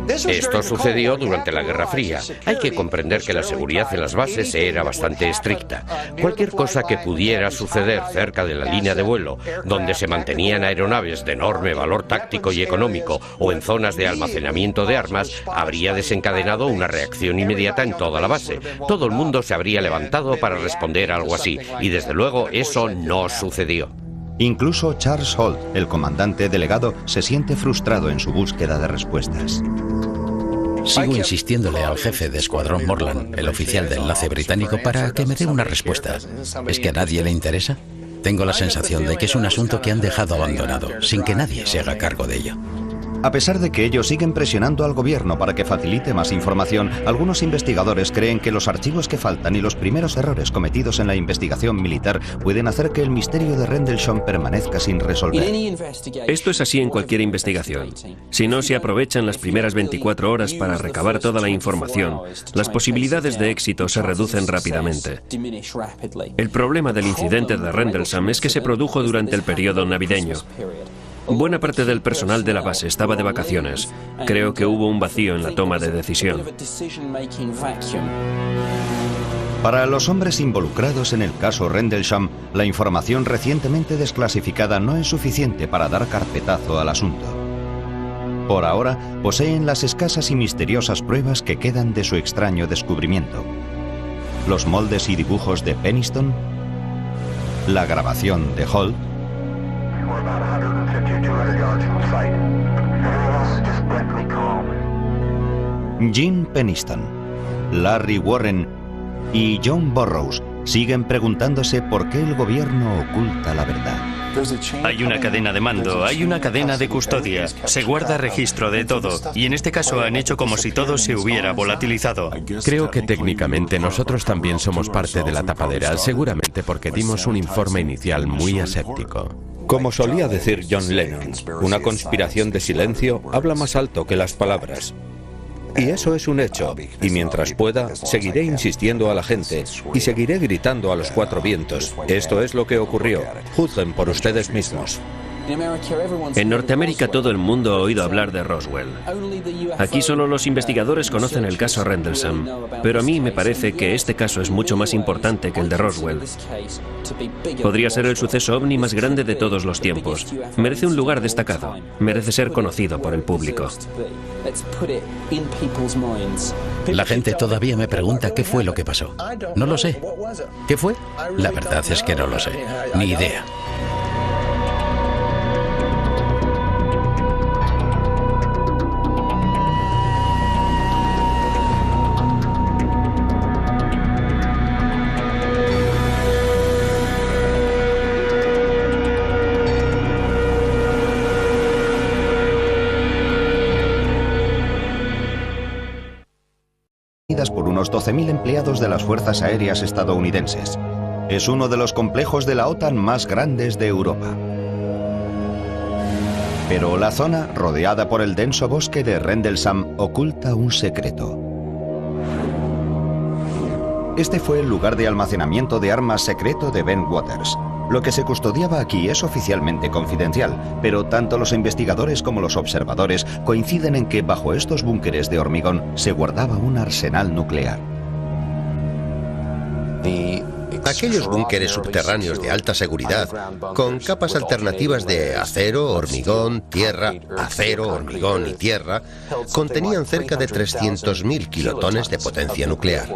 Esto sucedió durante la Guerra Fría. Hay que comprender que la seguridad en las bases era bastante estricta. Cualquier cosa que pudiera suceder cerca de la línea de vuelo, donde se mantenían aeronaves de enorme valor táctico y económico, o en zonas de almacenamiento de armas, habría desencadenado una reacción inmediata en toda la base. Todo el mundo se habría levantado para responder a algo así, y desde luego eso no sucedió. Incluso Charles Holt, el comandante delegado, se siente frustrado en su búsqueda de respuestas. Sigo insistiéndole al jefe de escuadrón Morland, el oficial de enlace británico, para que me dé una respuesta. ¿Es que a nadie le interesa? Tengo la sensación de que es un asunto que han dejado abandonado, sin que nadie se haga cargo de ello. A pesar de que ellos siguen presionando al gobierno para que facilite más información, algunos investigadores creen que los archivos que faltan y los primeros errores cometidos en la investigación militar pueden hacer que el misterio de Rendlesham permanezca sin resolver. Esto es así en cualquier investigación. Si no se aprovechan las primeras 24 horas para recabar toda la información, las posibilidades de éxito se reducen rápidamente. El problema del incidente de Rendlesham es que se produjo durante el periodo navideño. Buena parte del personal de la base estaba de vacaciones. Creo que hubo un vacío en la toma de decisión. Para los hombres involucrados en el caso Rendlesham, la información recientemente desclasificada no es suficiente para dar carpetazo al asunto. Por ahora, poseen las escasas y misteriosas pruebas que quedan de su extraño descubrimiento. Los moldes y dibujos de Penniston, la grabación de Holt, Jim Penniston, Larry Warren y John Burroughs siguen preguntándose por qué el gobierno oculta la verdad. Hay una cadena de mando, hay una cadena de custodia, se guarda registro de todo, y en este caso han hecho como si todo se hubiera volatilizado. Creo que técnicamente nosotros también somos parte de la tapadera, seguramente porque dimos un informe inicial muy aséptico. Como solía decir John Lennon, una conspiración de silencio habla más alto que las palabras. Y eso es un hecho, y mientras pueda, seguiré insistiendo a la gente y seguiré gritando a los cuatro vientos. Esto es lo que ocurrió. Juzguen por ustedes mismos. En Norteamérica todo el mundo ha oído hablar de Roswell. Aquí solo los investigadores conocen el caso Rendlesham, pero a mí me parece que este caso es mucho más importante que el de Roswell. Podría ser el suceso ovni más grande de todos los tiempos. Merece un lugar destacado, merece ser conocido por el público. La gente todavía me pregunta qué fue lo que pasó. No lo sé. ¿Qué fue? La verdad es que no lo sé. Ni idea. dirigidas por unos 12.000 empleados de las fuerzas aéreas estadounidenses. Es uno de los complejos de la OTAN más grandes de Europa. Pero la zona, rodeada por el denso bosque de Rendlesham, oculta un secreto. Este fue el lugar de almacenamiento de armas secreto de Ben Waters. Lo que se custodiaba aquí es oficialmente confidencial, pero tanto los investigadores como los observadores coinciden en que bajo estos búnkeres de hormigón se guardaba un arsenal nuclear. Aquellos búnkeres subterráneos de alta seguridad, con capas alternativas de acero, hormigón, tierra, acero, hormigón y tierra, contenían cerca de 300.000 kilotones de potencia nuclear.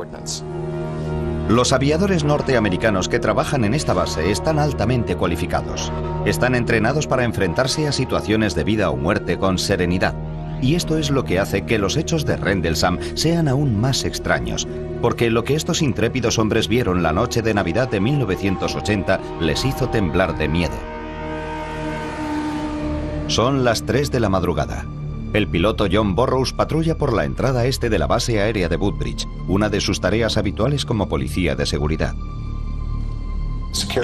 Los aviadores norteamericanos que trabajan en esta base están altamente cualificados. Están entrenados para enfrentarse a situaciones de vida o muerte con serenidad. Y esto es lo que hace que los hechos de Rendlesham sean aún más extraños, porque lo que estos intrépidos hombres vieron la noche de Navidad de 1980 les hizo temblar de miedo. Son las 3 de la madrugada. El piloto John Burroughs patrulla por la entrada este de la base aérea de Woodbridge, una de sus tareas habituales como policía de seguridad.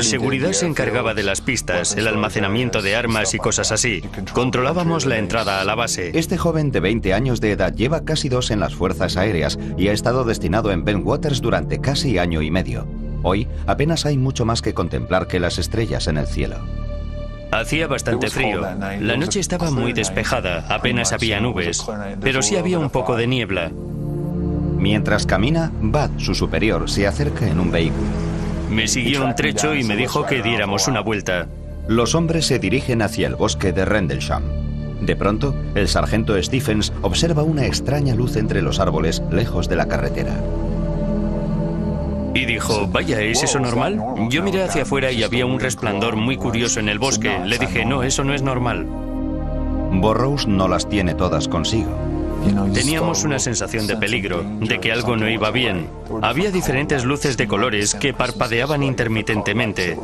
Seguridad se encargaba de las pistas, el almacenamiento de armas y cosas así. Controlábamos la entrada a la base. Este joven de 20 años de edad lleva casi 2 en las fuerzas aéreas y ha estado destinado en Ben Waters durante casi año y medio. Hoy apenas hay mucho más que contemplar que las estrellas en el cielo. Hacía bastante frío. La noche estaba muy despejada, apenas había nubes, pero sí había un poco de niebla. Mientras camina, Bud, su superior, se acerca en un vehículo. Me siguió un trecho y me dijo que diéramos una vuelta. Los hombres se dirigen hacia el bosque de Rendlesham. De pronto, el sargento Stephens observa una extraña luz entre los árboles, lejos de la carretera. Y dijo, vaya, ¿es eso normal? Yo miré hacia afuera y había un resplandor muy curioso en el bosque. Le dije, no, eso no es normal. Burroughs no las tiene todas consigo. Teníamos una sensación de peligro, de que algo no iba bien. Había diferentes luces de colores que parpadeaban intermitentemente.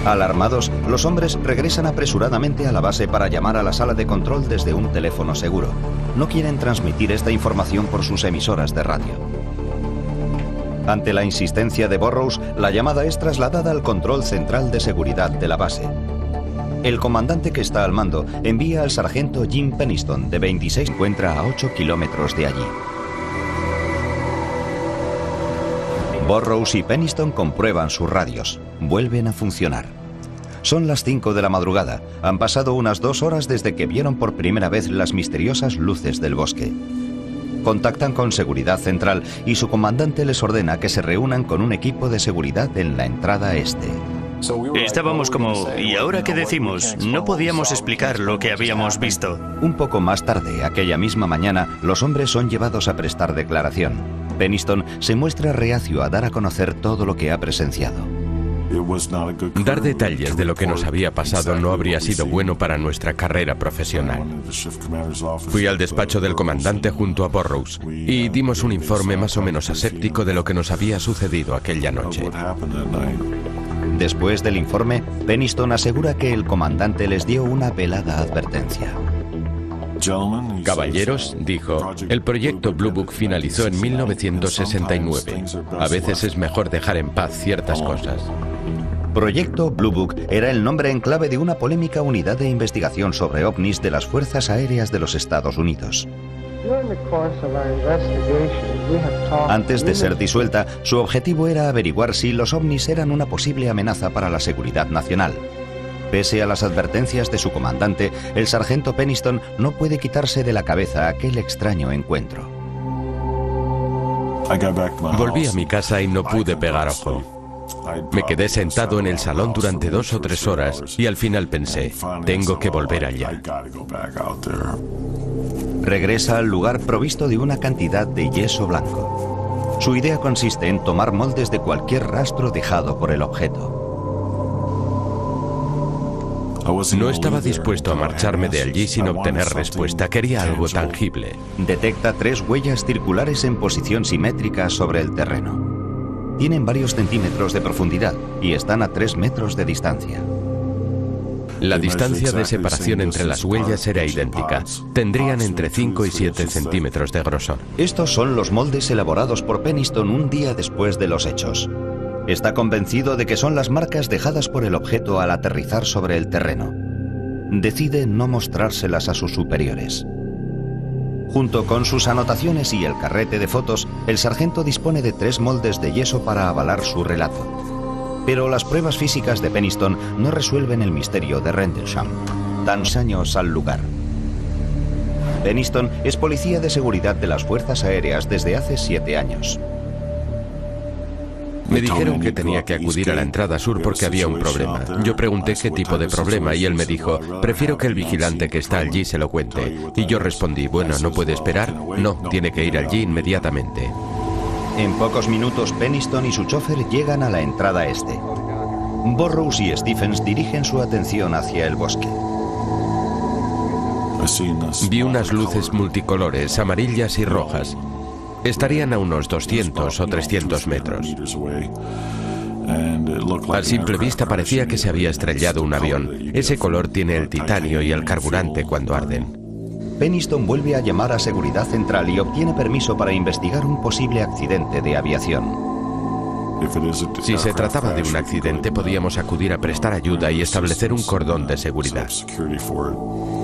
Alarmados, los hombres regresan apresuradamente a la base para llamar a la sala de control desde un teléfono seguro. No quieren transmitir esta información por sus emisoras de radio. Ante la insistencia de Burroughs, la llamada es trasladada al control central de seguridad de la base. El comandante que está al mando envía al sargento Jim Peniston, de 26, que se encuentra a 8 kilómetros de allí. Burroughs y Peniston comprueban sus radios. Vuelven a funcionar. Son las 5 de la madrugada. Han pasado unas 2 horas desde que vieron por primera vez las misteriosas luces del bosque. Contactan con Seguridad Central y su comandante les ordena que se reúnan con un equipo de seguridad en la entrada este. Estábamos como, ¿y ahora qué decimos? No podíamos explicar lo que habíamos visto. Un poco más tarde, aquella misma mañana, los hombres son llevados a prestar declaración. Peniston se muestra reacio a dar a conocer todo lo que ha presenciado. Dar detalles de lo que nos había pasado no habría sido bueno para nuestra carrera profesional. Fui al despacho del comandante junto a Burroughs y dimos un informe más o menos aséptico de lo que nos había sucedido aquella noche. Después del informe, Peniston asegura que el comandante les dio una velada advertencia. Caballeros, dijo, el proyecto Blue Book finalizó en 1969. A veces es mejor dejar en paz ciertas cosas. Proyecto Blue Book era el nombre en clave de una polémica unidad de investigación sobre ovnis de las Fuerzas Aéreas de los Estados Unidos. Antes de ser disuelta, su objetivo era averiguar si los ovnis eran una posible amenaza para la seguridad nacional. Pese a las advertencias de su comandante, el sargento Peniston no puede quitarse de la cabeza aquel extraño encuentro. Volví a mi casa y no pude pegar ojo. Me quedé sentado en el salón durante 2 o 3 horas y al final pensé, tengo que volver allá. Regresa al lugar provisto de una cantidad de yeso blanco. Su idea consiste en tomar moldes de cualquier rastro dejado por el objeto. No estaba dispuesto a marcharme de allí sin obtener respuesta. Quería algo tangible. Detecta 3 huellas circulares en posición simétrica sobre el terreno. Tienen varios centímetros de profundidad y están a 3 metros de distancia. La distancia de separación entre las huellas era idéntica. Tendrían entre 5 y 7 centímetros de grosor. Estos son los moldes elaborados por Penniston un día después de los hechos. Está convencido de que son las marcas dejadas por el objeto al aterrizar sobre el terreno. Decide no mostrárselas a sus superiores. Junto con sus anotaciones y el carrete de fotos, el sargento dispone de 3 moldes de yeso para avalar su relato. Pero las pruebas físicas de Penniston no resuelven el misterio de Rendlesham, tan años al lugar. Penniston es policía de seguridad de las Fuerzas Aéreas desde hace 7 años. Me dijeron que tenía que acudir a la entrada sur porque había un problema. Yo pregunté qué tipo de problema y él me dijo, prefiero que el vigilante que está allí se lo cuente. Y yo respondí, bueno, ¿no puede esperar? No, tiene que ir allí inmediatamente. En pocos minutos, Penniston y su chofer llegan a la entrada este. Burroughs y Stephens dirigen su atención hacia el bosque. Vi unas luces multicolores, amarillas y rojas. Estarían a unos 200 o 300 metros. A simple vista parecía que se había estrellado un avión. Ese color tiene el titanio y el carburante cuando arden. Penniston vuelve a llamar a Seguridad Central y obtiene permiso para investigar un posible accidente de aviación. Si se trataba de un accidente, podíamos acudir a prestar ayuda y establecer un cordón de seguridad.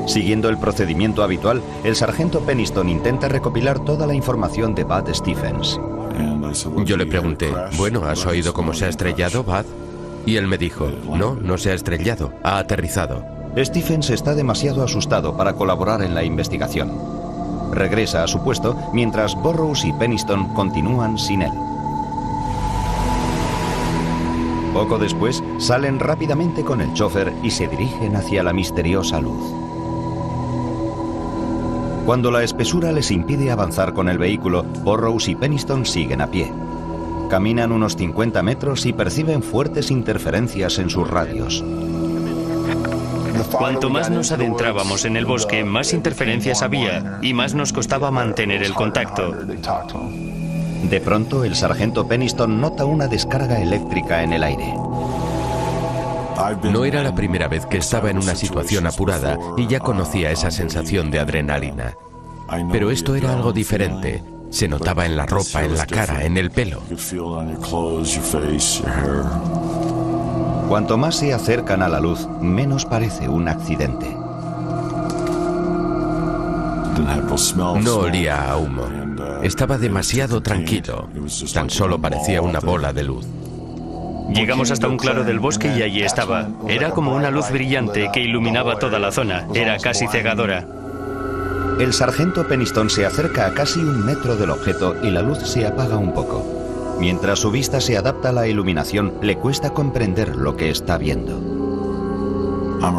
Siguiendo el procedimiento habitual, el sargento Penniston intenta recopilar toda la información de Bud Stephens. Yo le pregunté, bueno, ¿has oído cómo se ha estrellado, Bud? Y él me dijo, no, no se ha estrellado, ha aterrizado. Stephens está demasiado asustado para colaborar en la investigación. Regresa a su puesto mientras Burroughs y Penniston continúan sin él. Poco después, salen rápidamente con el chofer y se dirigen hacia la misteriosa luz. Cuando la espesura les impide avanzar con el vehículo, Burroughs y Penniston siguen a pie. Caminan unos 50 metros y perciben fuertes interferencias en sus radios. Cuanto más nos adentrábamos en el bosque, más interferencias había y más nos costaba mantener el contacto. De pronto, el sargento Penniston nota una descarga eléctrica en el aire. No era la primera vez que estaba en una situación apurada y ya conocía esa sensación de adrenalina. Pero esto era algo diferente. Se notaba en la ropa, en la cara, en el pelo. Cuanto más se acercan a la luz, menos parece un accidente. No olía a humo. Estaba demasiado tranquilo. Tan solo parecía una bola de luz. Llegamos hasta un claro del bosque y allí estaba. Era como una luz brillante que iluminaba toda la zona. Era casi cegadora. El sargento Penniston se acerca a casi 1 metro del objeto y la luz se apaga un poco. Mientras su vista se adapta a la iluminación, le cuesta comprender lo que está viendo.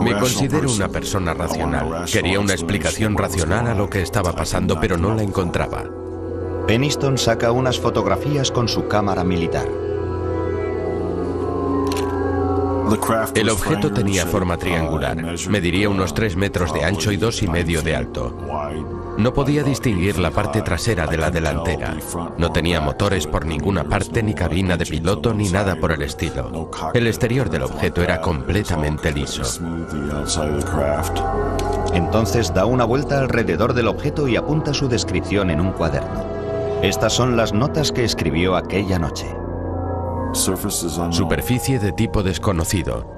Me considero una persona racional. Quería una explicación racional a lo que estaba pasando, pero no la encontraba. Penniston saca unas fotografías con su cámara militar. El objeto tenía forma triangular. Mediría unos 3 metros de ancho y 2,5 de alto. No podía distinguir la parte trasera de la delantera. No tenía motores por ninguna parte, ni cabina de piloto, ni nada por el estilo. El exterior del objeto era completamente liso. Entonces da una vuelta alrededor del objeto y apunta su descripción en un cuaderno. Estas son las notas que escribió aquella noche. Superficie de tipo desconocido.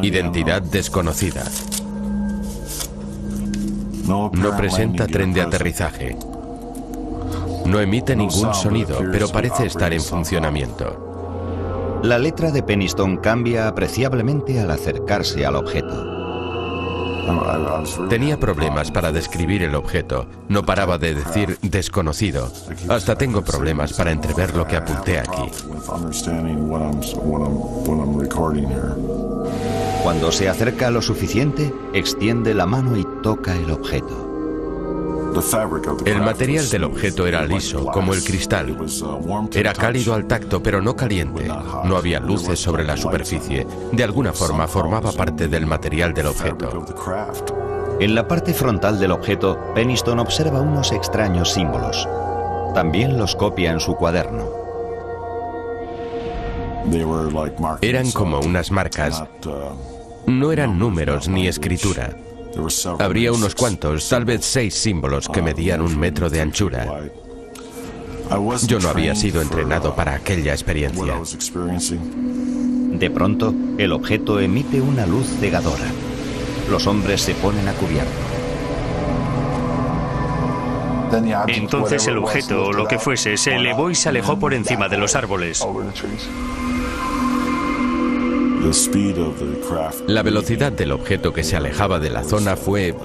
Identidad desconocida. No presenta tren de aterrizaje. No emite ningún sonido, pero parece estar en funcionamiento. La letra de Penniston cambia apreciablemente al acercarse al objeto. Tenía problemas para describir el objeto. No paraba de decir desconocido. Hasta tengo problemas para entrever lo que apunté aquí. Cuando se acerca lo suficiente, extiende la mano y toca el objeto. El material del objeto era liso, como el cristal. Era cálido al tacto, pero no caliente. No había luces sobre la superficie. De alguna forma formaba parte del material del objeto. En la parte frontal del objeto, Penniston observa unos extraños símbolos. También los copia en su cuaderno. Eran como unas marcas, No eran números ni escritura. Habría unos cuantos, tal vez 6 símbolos que medían 1 metro de anchura. Yo no había sido entrenado para aquella experiencia. De pronto, el objeto emite una luz cegadora. Los hombres se ponen a cubierto. Entonces el objeto, o lo que fuese, se elevó y se alejó por encima de los árboles. La velocidad del objeto que se alejaba de la zona fue...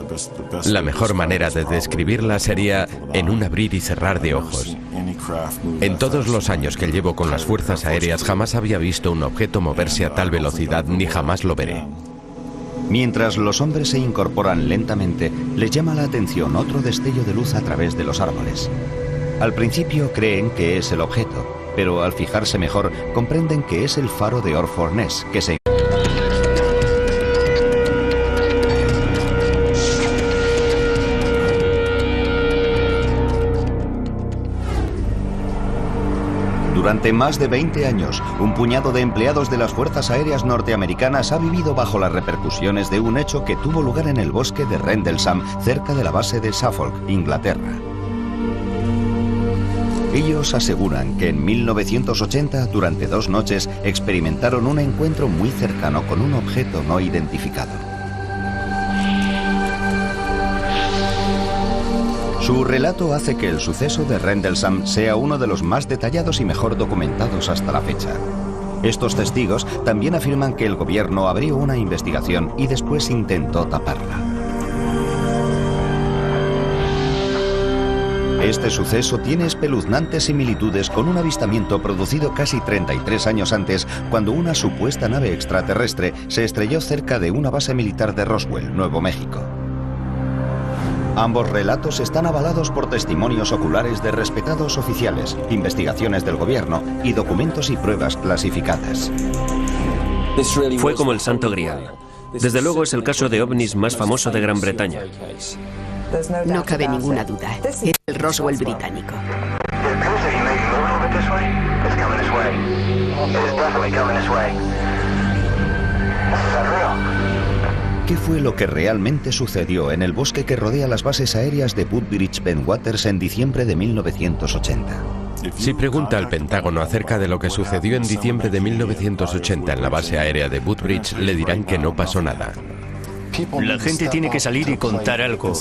La mejor manera de describirla sería en un abrir y cerrar de ojos. En todos los años que llevo con las fuerzas aéreas jamás había visto un objeto moverse a tal velocidad ni jamás lo veré. Mientras los hombres se incorporan lentamente, les llama la atención otro destello de luz a través de los árboles. Al principio creen que es el objeto, pero al fijarse mejor comprenden que es el faro de Orfordness, que se... Durante más de 20 años, un puñado de empleados de las Fuerzas Aéreas norteamericanas ha vivido bajo las repercusiones de un hecho que tuvo lugar en el bosque de Rendlesham, cerca de la base de Suffolk, Inglaterra. Ellos aseguran que en 1980, durante 2 noches, experimentaron un encuentro muy cercano con un objeto no identificado. Su relato hace que el suceso de Rendlesham sea uno de los más detallados y mejor documentados hasta la fecha. Estos testigos también afirman que el gobierno abrió una investigación y después intentó taparla. Este suceso tiene espeluznantes similitudes con un avistamiento producido casi 33 años antes, cuando una supuesta nave extraterrestre se estrelló cerca de una base militar de Roswell, Nuevo México. Ambos relatos están avalados por testimonios oculares de respetados oficiales, investigaciones del gobierno y documentos y pruebas clasificadas. Fue como el Santo Grial. Desde luego es el caso de ovnis más famoso de Gran Bretaña. No cabe ninguna duda. Es el Roswell británico. ¿Qué fue lo que realmente sucedió en el bosque que rodea las bases aéreas de Woodbridge Bentwaters en diciembre de 1980? Si pregunta al Pentágono acerca de lo que sucedió en diciembre de 1980 en la base aérea de Woodbridge, le dirán que no pasó nada. La gente tiene que salir y contar algo.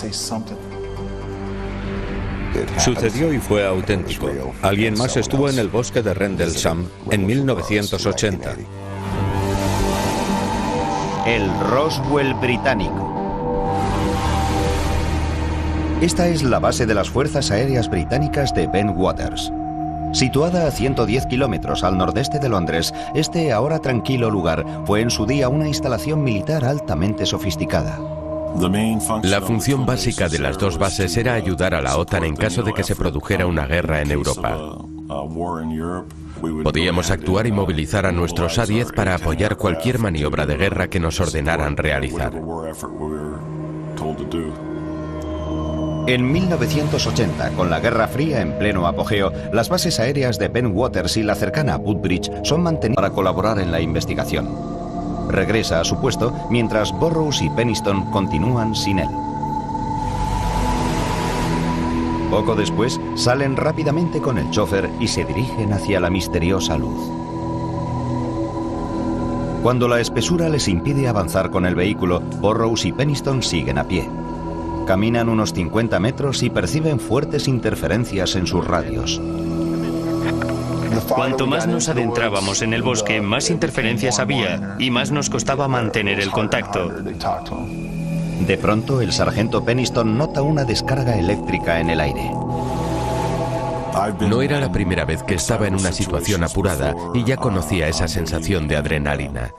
Sucedió y fue auténtico. Alguien más estuvo en el bosque de Rendlesham en 1980. El Roswell británico. Esta es la base de las Fuerzas Aéreas Británicas de Bentwaters. Situada a 110 kilómetros al nordeste de Londres, este ahora tranquilo lugar fue en su día una instalación militar altamente sofisticada. La función básica de las 2 bases era ayudar a la OTAN en caso de que se produjera una guerra en Europa. Podíamos actuar y movilizar a nuestros A-10 para apoyar cualquier maniobra de guerra que nos ordenaran realizar. En 1980, con la Guerra Fría en pleno apogeo, las bases aéreas de Bentwaters y la cercana Woodbridge son mantenidas para colaborar en la investigación. Regresa a su puesto mientras Burroughs y Penniston continúan sin él. Poco después, salen rápidamente con el chofer y se dirigen hacia la misteriosa luz. Cuando la espesura les impide avanzar con el vehículo, Burroughs y Penniston siguen a pie. Caminan unos 50 metros y perciben fuertes interferencias en sus radios. Cuanto más nos adentrábamos en el bosque, más interferencias había y más nos costaba mantener el contacto. De pronto, el sargento Penniston nota una descarga eléctrica en el aire. No era la primera vez que estaba en una situación apurada y ya conocía esa sensación de adrenalina.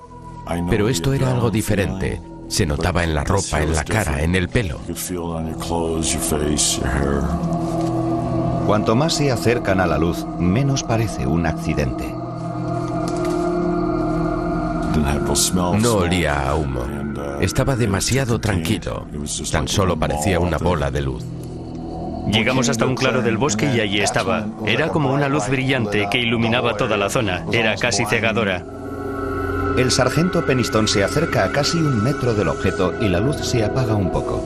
Pero esto era algo diferente. Se notaba en la ropa, en la cara, en el pelo. Cuanto más se acercan a la luz, menos parece un accidente. No olía a humo. Estaba demasiado tranquilo. Tan solo parecía una bola de luz. Llegamos hasta un claro del bosque y allí estaba. Era como una luz brillante que iluminaba toda la zona. Era casi cegadora. El sargento Peniston se acerca a casi 1 metro del objeto y la luz se apaga un poco.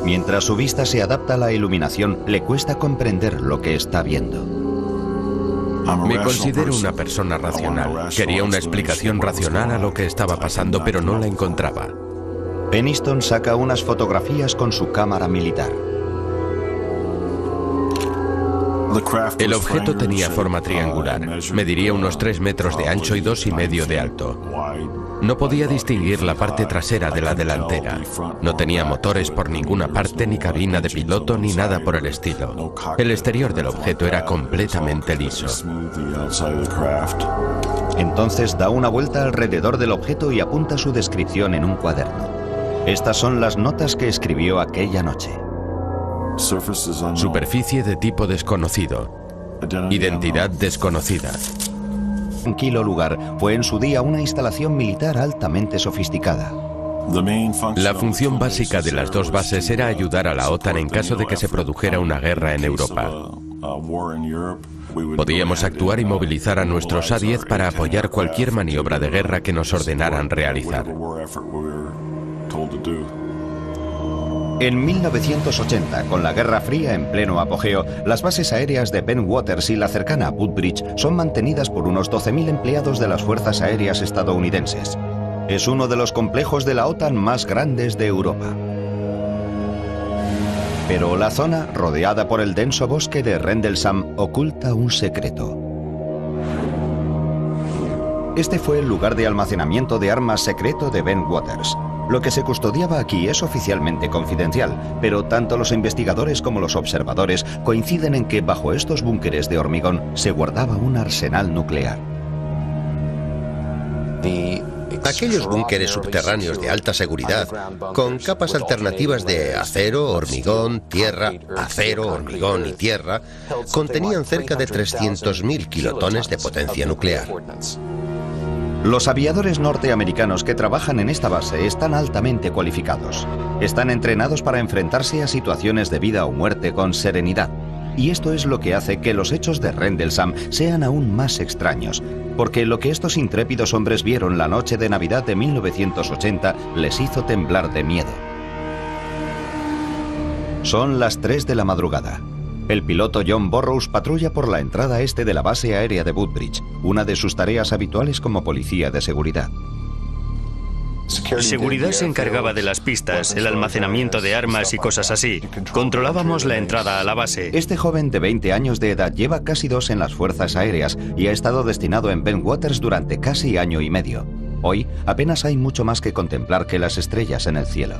Mientras su vista se adapta a la iluminación, le cuesta comprender lo que está viendo. Me considero una persona racional. Quería una explicación racional a lo que estaba pasando, pero no la encontraba. Peniston saca unas fotografías con su cámara militar. El objeto tenía forma triangular. Mediría unos 3 metros de ancho y 2,5 de alto. No podía distinguir la parte trasera de la delantera. No tenía motores por ninguna parte, ni cabina de piloto, ni nada por el estilo. El exterior del objeto era completamente liso. Entonces da una vuelta alrededor del objeto y apunta su descripción en un cuaderno. Estas son las notas que escribió aquella noche. Superficie de tipo desconocido. Identidad desconocida. Tranquilo lugar fue en su día una instalación militar altamente sofisticada. La función básica de las dos bases era ayudar a la OTAN en caso de que se produjera una guerra en Europa. Podíamos actuar y movilizar a nuestros A-10 para apoyar cualquier maniobra de guerra que nos ordenaran realizar. En 1980, con la Guerra Fría en pleno apogeo, las bases aéreas de Ben Waters y la cercana Woodbridge son mantenidas por unos 12.000 empleados de las Fuerzas Aéreas estadounidenses. Es uno de los complejos de la OTAN más grandes de Europa. Pero la zona, rodeada por el denso bosque de Rendlesham, oculta un secreto. Este fue el lugar de almacenamiento de armas secreto de Ben Waters. Lo que se custodiaba aquí es oficialmente confidencial, pero tanto los investigadores como los observadores coinciden en que bajo estos búnkeres de hormigón se guardaba un arsenal nuclear. Aquellos búnkeres subterráneos de alta seguridad, con capas alternativas de acero, hormigón, tierra, acero, hormigón y tierra, contenían cerca de 300.000 kilotones de potencia nuclear. Los aviadores norteamericanos que trabajan en esta base están altamente cualificados. Están entrenados para enfrentarse a situaciones de vida o muerte con serenidad. Y esto es lo que hace que los hechos de Rendlesham sean aún más extraños, porque lo que estos intrépidos hombres vieron la noche de Navidad de 1980 les hizo temblar de miedo. Son las 3 de la madrugada. El piloto John Burroughs patrulla por la entrada este de la base aérea de Woodbridge, una de sus tareas habituales como policía de seguridad. Seguridad se encargaba de las pistas, el almacenamiento de armas y cosas así. Controlábamos la entrada a la base. Este joven de 20 años de edad lleva casi 2 en las fuerzas aéreas y ha estado destinado en Ben Waters durante casi año y medio. Hoy apenas hay mucho más que contemplar que las estrellas en el cielo.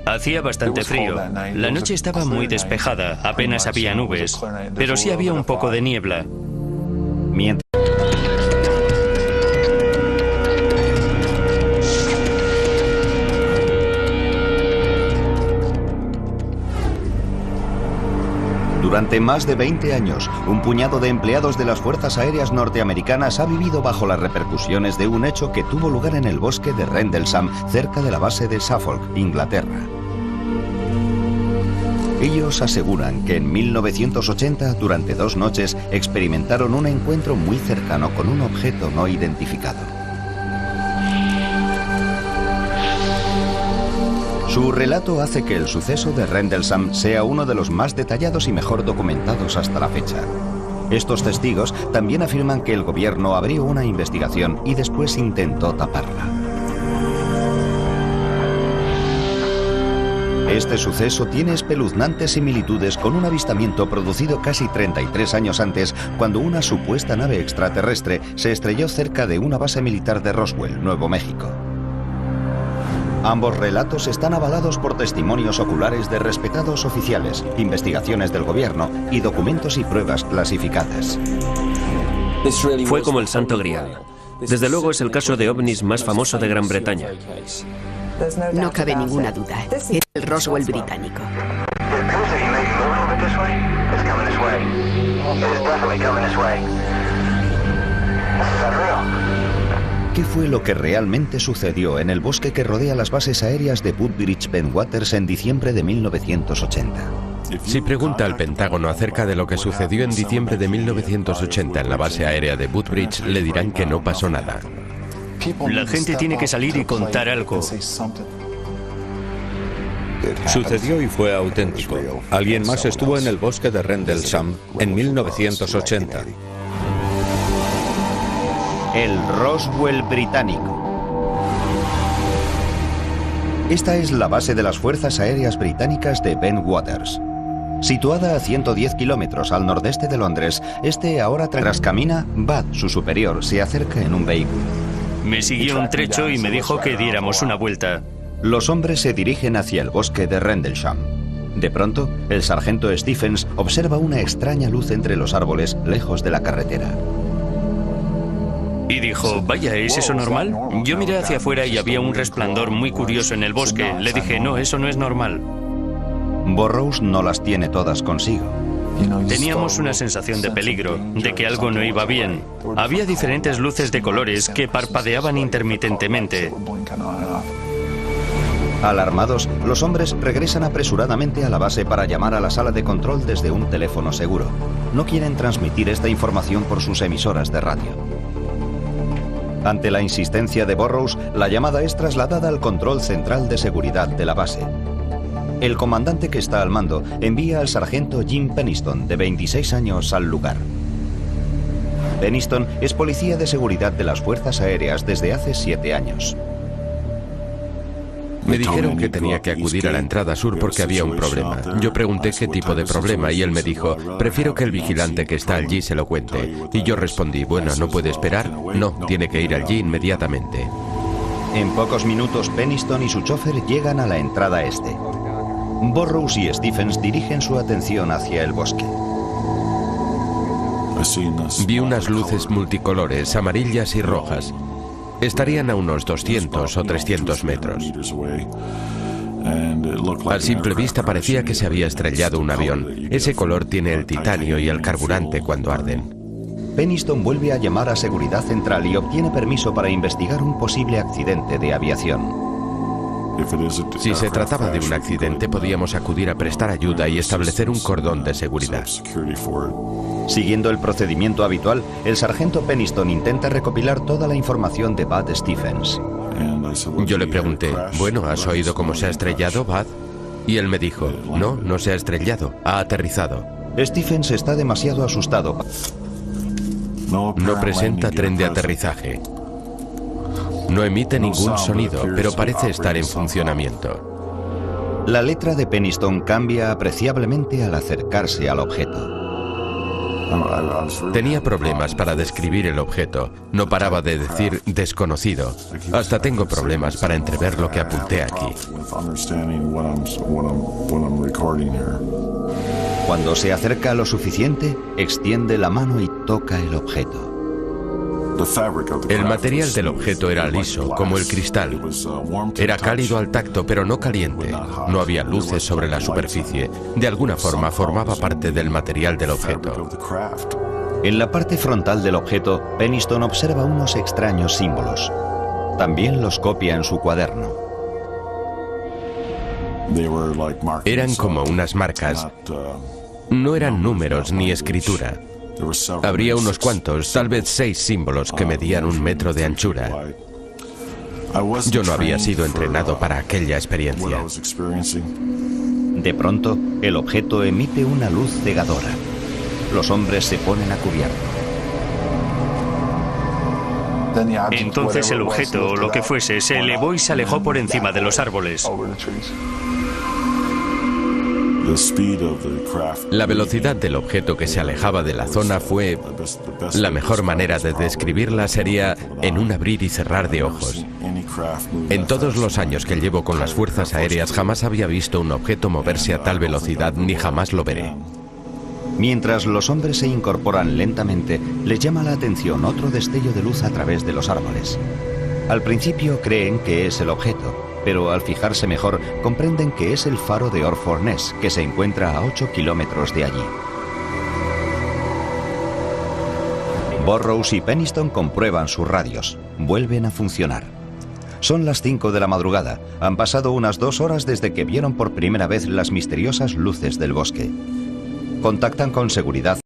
Hacía bastante frío. La noche estaba muy despejada, apenas había nubes, pero sí había un poco de niebla. Mientras durante más de 20 años, un puñado de empleados de las Fuerzas Aéreas norteamericanas ha vivido bajo las repercusiones de un hecho que tuvo lugar en el bosque de Rendlesham, cerca de la base de Suffolk, Inglaterra. Ellos aseguran que en 1980, durante 2 noches, experimentaron un encuentro muy cercano con un objeto no identificado. Su relato hace que el suceso de Rendlesham sea uno de los más detallados y mejor documentados hasta la fecha. Estos testigos también afirman que el gobierno abrió una investigación y después intentó taparla. Este suceso tiene espeluznantes similitudes con un avistamiento producido casi 33 años antes, cuando una supuesta nave extraterrestre se estrelló cerca de una base militar de Roswell, Nuevo México. Ambos relatos están avalados por testimonios oculares de respetados oficiales, investigaciones del gobierno y documentos y pruebas clasificadas. Fue como el Santo Grial. Desde luego es el caso de ovnis más famoso de Gran Bretaña. No cabe ninguna duda. Era el Roswell británico. ¿Qué fue lo que realmente sucedió en el bosque que rodea las bases aéreas de Woodbridge Ben Waters en diciembre de 1980? Si pregunta al Pentágono acerca de lo que sucedió en diciembre de 1980 en la base aérea de Woodbridge, le dirán que no pasó nada. La gente tiene que salir y contar algo. Sucedió y fue auténtico. Alguien más estuvo en el bosque de Rendlesham en 1980. El Roswell británico. Esta es la base de las Fuerzas Aéreas Británicas de Bentwaters. Situada a 110 kilómetros al nordeste de Londres, ahora tras camina, Bud, su superior, se acerca en un vehículo. Me siguió un trecho y me dijo que diéramos una vuelta. Los hombres se dirigen hacia el bosque de Rendlesham. De pronto, el sargento Stephens observa una extraña luz entre los árboles lejos de la carretera. Y dijo, vaya, ¿es eso normal? Yo miré hacia afuera y había un resplandor muy curioso en el bosque. Le dije, no, eso no es normal. Burroughs no las tiene todas consigo. Teníamos una sensación de peligro, de que algo no iba bien. Había diferentes luces de colores que parpadeaban intermitentemente. Alarmados, los hombres regresan apresuradamente a la base para llamar a la sala de control desde un teléfono seguro. No quieren transmitir esta información por sus emisoras de radio. Ante la insistencia de Burroughs, la llamada es trasladada al control central de seguridad de la base. El comandante que está al mando envía al sargento Jim Penniston, de 26 años, al lugar. Penniston es policía de seguridad de las Fuerzas Aéreas desde hace 7 años. Me dijeron que tenía que acudir a la entrada sur porque había un problema. Yo pregunté qué tipo de problema y él me dijo, prefiero que el vigilante que está allí se lo cuente. Y yo respondí, bueno, ¿no puede esperar? No, tiene que ir allí inmediatamente. En pocos minutos, Penniston y su chofer llegan a la entrada este. Burroughs y Stephens dirigen su atención hacia el bosque. Vi unas luces multicolores, amarillas y rojas. Estarían a unos 200 o 300 metros. A simple vista parecía que se había estrellado un avión. Ese color tiene el titanio y el carburante cuando arden. Penniston vuelve a llamar a Seguridad Central y obtiene permiso para investigar un posible accidente de aviación. Si se trataba de un accidente, podíamos acudir a prestar ayuda y establecer un cordón de seguridad. Siguiendo el procedimiento habitual, el sargento Penniston intenta recopilar toda la información de Bud Stephens. Yo le pregunté, bueno, ¿has oído cómo se ha estrellado, Bud? Y él me dijo, no, no se ha estrellado, ha aterrizado. Stephens está demasiado asustado. No presenta tren de aterrizaje. No emite ningún sonido, pero parece estar en funcionamiento. La letra de Penniston cambia apreciablemente al acercarse al objeto. Tenía problemas para describir el objeto. No paraba de decir desconocido. Hasta tengo problemas para entrever lo que apunté aquí. Cuando se acerca lo suficiente, extiende la mano y toca el objeto. El material del objeto era liso, como el cristal. Era cálido al tacto, pero no caliente. No había luces sobre la superficie. De alguna forma formaba parte del material del objeto. En la parte frontal del objeto, Penniston observa unos extraños símbolos. También los copia en su cuaderno. Eran como unas marcas. No eran números ni escritura. Habría unos cuantos, tal vez 6 símbolos que medían 1 metro de anchura. Yo no había sido entrenado para aquella experiencia. De pronto, el objeto emite una luz cegadora. Los hombres se ponen a cubierto. Entonces el objeto, o lo que fuese, se elevó y se alejó por encima de los árboles. La velocidad del objeto que se alejaba de la zona fue... La mejor manera de describirla sería en un abrir y cerrar de ojos. En todos los años que llevo con las Fuerzas Aéreas jamás había visto un objeto moverse a tal velocidad ni jamás lo veré. Mientras los hombres se incorporan lentamente, les llama la atención otro destello de luz a través de los árboles. Al principio creen que es el objeto, pero al fijarse mejor comprenden que es el faro de Orford Ness, que se encuentra a 8 kilómetros de allí. Burroughs y Penniston comprueban sus radios. Vuelven a funcionar. Son las 5 de la madrugada. Han pasado unas 2 horas desde que vieron por primera vez las misteriosas luces del bosque. Contactan con Seguridad